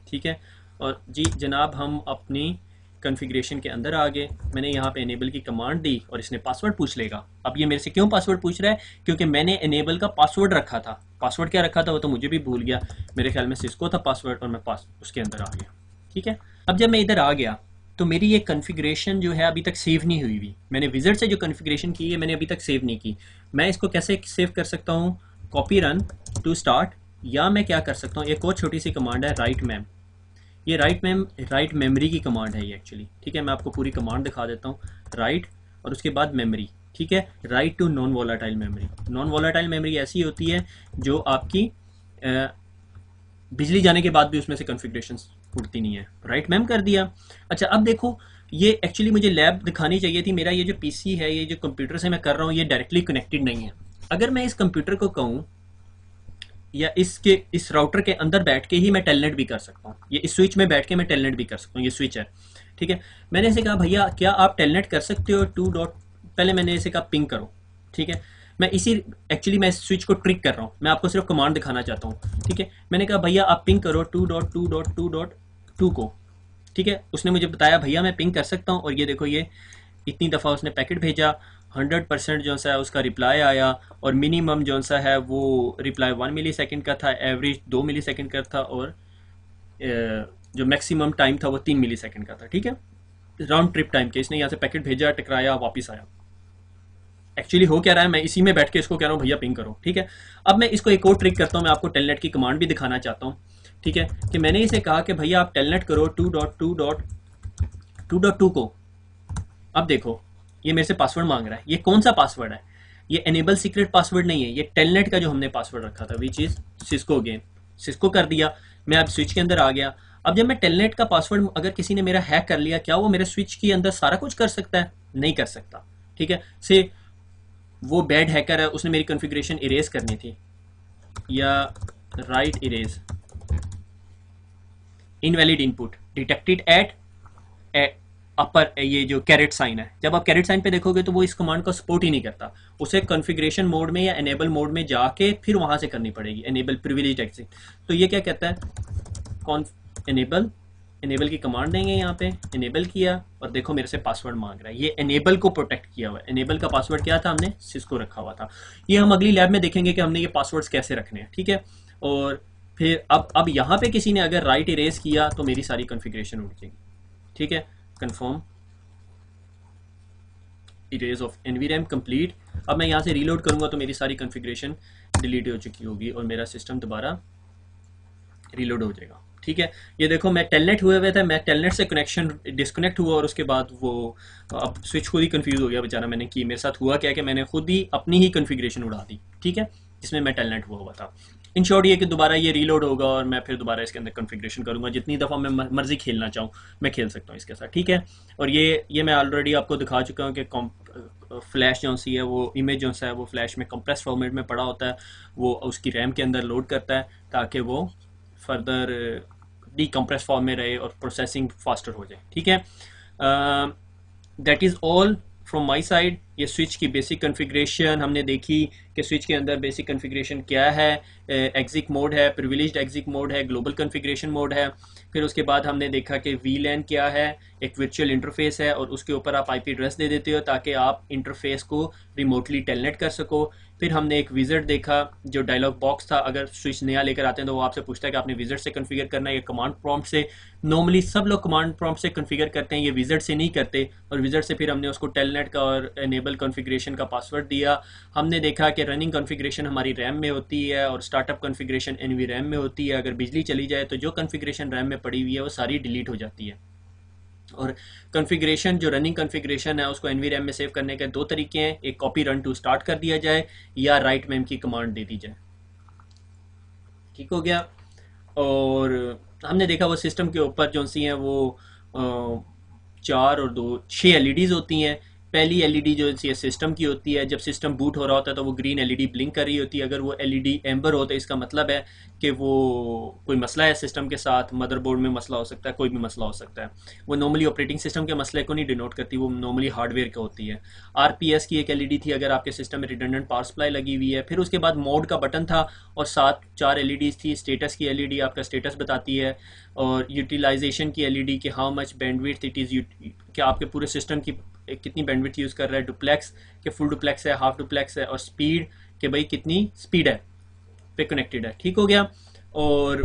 ठीक है। और जी जनाब हम अपनी कॉन्फ़िगरेशन के अंदर आ गए, मैंने यहाँ पे इनेबल की कमांड दी और इसने पासवर्ड पूछ लेगा। अब ये मेरे से क्यों पासवर्ड पूछ रहा है? क्योंकि मैंने इनेबल का पासवर्ड रखा था। पासवर्ड क्या रखा था वो तो मुझे भी भूल गया, मेरे ख्याल में सिस्को था पासवर्ड, और मैं उसके अंदर आ गया। ठीक है, अब जब मैं इधर आ गया तो मेरी ये कॉन्फ़िगरेशन जो है अभी तक सेव नहीं हुई हुई। मैंने विज़ार्ड से जो कॉन्फ़िगरेशन की है मैंने अभी तक सेव नहीं की। मैं इसको कैसे सेव कर सकता हूँ? कॉपी रन टू स्टार्ट, या मैं क्या कर सकता हूँ, एक और छोटी सी कमांड है राइट मैम। ये राइट मेमोरी की कमांड है ये एक्चुअली। ठीक है, मैं आपको पूरी कमांड दिखा देता हूँ। राइट और उसके बाद मेमोरी। ठीक है, write to non volatile memory. Non volatile memory ऐसी होती है जो आपकी बिजली जाने के बाद भी उसमें से कॉन्फ़िगरेशन उड़ती नहीं है। राइट मैम कर दिया। अच्छा, अब देखो ये एक्चुअली मुझे लैब दिखानी चाहिए थी। मेरा ये जो पीसी है, ये जो कंप्यूटर से मैं कर रहा हूँ, ये डायरेक्टली कनेक्टेड नहीं है। अगर मैं इस कंप्यूटर को कहूँ या इस राउटर के अंदर बैठ के ही मैं टेलनेट भी कर सकता हूँ, ये इस स्विच में बैठ के मैं टेलनेट भी कर सकता हूँ। ये स्विच है। ठीक है, मैंने इसे कहा भैया क्या आप टेलनेट कर सकते हो 2 डॉट, पहले मैंने इसे कहा पिंग करो। ठीक है, मैं एक्चुअली मैं इस स्विच को ट्रिक कर रहा हूँ, मैं आपको सिर्फ कमांड दिखाना चाहता हूँ। ठीक है, मैंने कहा भैया आप पिंग करो 2.2.2.2 को। ठीक है, उसने मुझे बताया भैया मैं पिंग कर सकता हूँ, और ये देखो ये इतनी दफ़ा उसने पैकेट भेजा, 100% जो सा है उसका रिप्लाई आया, और मिनिमम जो सा है वो रिप्लाई 1 मिली सेकेंड का था, एवरेज 2 मिली सेकेंड का था, और जो मैक्सिमम टाइम था वो 3 मिली सेकेंड का था। ठीक है, राउंड ट्रिप टाइम के इसने यहाँ से पैकेट भेजा, टकराया, वापस आया। एक्चुअली हो क्या रहा है, मैं इसी में बैठ के इसको कह रहा हूँ भैया पिंग करो। ठीक है, अब मैं इसको एक और ट्रिक करता हूँ, मैं आपको टेलनेट की कमांड भी दिखाना चाहता हूँ। ठीक है, कि मैंने इसे कहा कि भैया आप टेलनेट करो 2.2.2.2 को। अब देखो ये मेरे से पासवर्ड मांग रहा है। ये कौन सा पासवर्ड है? ये एनेबल सीक्रेट पासवर्ड नहीं है, ये टेलनेट का जो हमने पासवर्ड रखा था, which is Cisco again. Cisco कर दिया, मैं अब स्विच के अंदर आ गया। अब जब मैं टेलनेट का पासवर्ड अगर किसी ने मेरा हैक कर लिया, क्या वो मेरे स्विच के अंदर सारा कुछ कर सकता है? नहीं कर सकता। ठीक है, से वो बैड हैकर है, उसने मेरी कॉन्फ़िगरेशन इरेज करनी थी, या right erase invalid input detected at upper, ये जो कैरेट साइन है, जब आप कैरेट साइन पे देखोगे तो वो इस कमांड को सपोर्ट ही नहीं करता। उसे कॉन्फ़िगरेशन मोड में या एनेबल मोड में जाके फिर वहां से करनी पड़ेगी, एनेबल प्रिविलेज्ड एग्जिट। तो ये क्या कहता है, एनेबल की कमांड देंगे, यहाँ पे एनेबल किया, और देखो मेरे से पासवर्ड मांग रहा है। ये एनेबल को प्रोटेक्ट किया हुआ है। एनेबल का पासवर्ड क्या था? हमने सिस्को रखा हुआ था। ये हम अगली लैब में देखेंगे कि हमने ये पासवर्ड्स कैसे रखने हैं। ठीक है, और फिर अब यहाँ पे किसी ने अगर राइट इरेज किया तो मेरी सारी कॉन्फ़िगरेशन उड़ जाएगी। ठीक है, कंफर्म इरेज ऑफ एनवीरैम कंप्लीट। अब मैं यहाँ से रीलोड करूंगा तो मेरी सारी कॉन्फ़िगरेशन डिलीट हो चुकी होगी और मेरा सिस्टम दोबारा रीलोड हो जाएगा। ठीक है, ये देखो मैं टेलनेट हुए हुए थे, मैं टेलनेट से कनेक्शन डिस्कनेक्ट हुआ और उसके बाद वो अब स्विच खुद ही कंफ्यूज हो गया बेचारा। मैंने की, मेरे साथ हुआ क्या कि मैंने खुद ही अपनी ही कॉन्फ़िगरेशन उड़ा दी। ठीक है, जिसमें मैं टेलनेट हुआ था। इन शॉर्ट ये कि दोबारा ये रीलोड होगा और मैं फिर दोबारा इसके अंदर कॉन्फ़िगरेशन करूंगा। जितनी दफ़ा मैं मर्जी खेलना चाहूँ मैं खेल सकता हूँ इसके साथ। ठीक है, और ये मैं ऑलरेडी आपको दिखा चुका हूँ कि फ्लैश जो सी है वो इमेज जो सा है वो फ्लैश में कंप्रेस फॉर्मेट में पड़ा होता है, वो उसकी रैम के अंदर लोड करता है ताकि वो फर्दर डीकम्प्रेस फॉर्म में रहे और प्रोसेसिंग फास्टर हो जाए। ठीक है, that is all from my side. ये स्विच की बेसिक कॉन्फ़िगरेशन हमने देखी कि स्विच के अंदर बेसिक कॉन्फ़िगरेशन क्या है। एग्जिक मोड है, प्रिविलेज्ड एग्जिक मोड है, ग्लोबल कॉन्फ़िगरेशन मोड है। फिर उसके बाद हमने देखा कि वीलैन क्या है, एक वर्चुअल इंटरफेस है और उसके ऊपर आप आईपी एड्रेस दे देते हो ताकि आप इंटरफेस को रिमोटली टेलनेट कर सको। फिर हमने एक विज़ार्ड देखा जो डायलॉग बॉक्स था। अगर स्विच नया लेकर आते हैं तो वो आपसे पूछता है कि आपने विज़ार्ड से कॉन्फ़िगर करना है या कमांड प्रॉम्प्ट से। नॉर्मली सब लोग कमांड प्रॉम्प्ट से कॉन्फ़िगर करते हैं, ये विज़ार्ड से नहीं करते। और विज़ार्ड से फिर हमने उसको टेलनेट का और एनेबल कॉन्फ़िगरेशन का पासवर्ड दिया। हमने देखा कि रनिंग कॉन्फ़िगरेशन हमारी रैम में होती है और स्टार्टअप कॉन्फ़िगरेशन एनवी रैम में होती है। अगर बिजली चली जाए तो जो कॉन्फ़िगरेशन रैम में पड़ी हुई है वो सारी डिलीट हो जाती है। और कॉन्फ़िगरेशन जो रनिंग कॉन्फ़िगरेशन है उसको एनवी रैम में सेव करने के दो तरीके हैं, एक कॉपी रन टू स्टार्ट कर दिया जाए या राइट मैम की कमांड दे दी जाए। ठीक हो गया। और हमने देखा वो सिस्टम के ऊपर जो सी हैं वो 4 और 2 6 एलईडीज होती हैं। पहली एलईडी जो सिस्टम की होती है, जब सिस्टम बूट हो रहा होता है तो वो ग्रीन एलईडी ब्लिंक कर रही होती है। अगर वो एलईडी एम्बर हो तो इसका मतलब है कि वो कोई मसला है सिस्टम के साथ, मदरबोर्ड में मसला हो सकता है, कोई भी मसला हो सकता है। वो नॉर्मली ऑपरेटिंग सिस्टम के मसले को नहीं डिनोट करती, वो नॉर्मली हार्डवेयर का होती है। आरपीएस की एक एलईडी थी अगर आपके सिस्टम में रिडंडेंट पावर सप्लाई लगी हुई है। फिर उसके बाद मोड का बटन था और साथ 4 एलईडीज थी। स्टेटस की एलईडी आपका स्टेटस बताती है, और यूटिलाइजेशन की एलईडी कि how much bandwidth it is, क्या आपके पूरे सिस्टम की कितनी बैंडविड्थ यूज़ कर रहा है, डुप्लेक्स के फुल डुप्लेक्स है, हाफ डुप्लेक्स है, और स्पीड कि भाई कितनी स्पीड है पे कनेक्टेड है। ठीक हो गया, और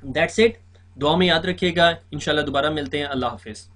दैट्स इट। दुआ में याद रखिएगा, इंशाल्लाह दोबारा मिलते हैं। अल्लाह हाफिज़।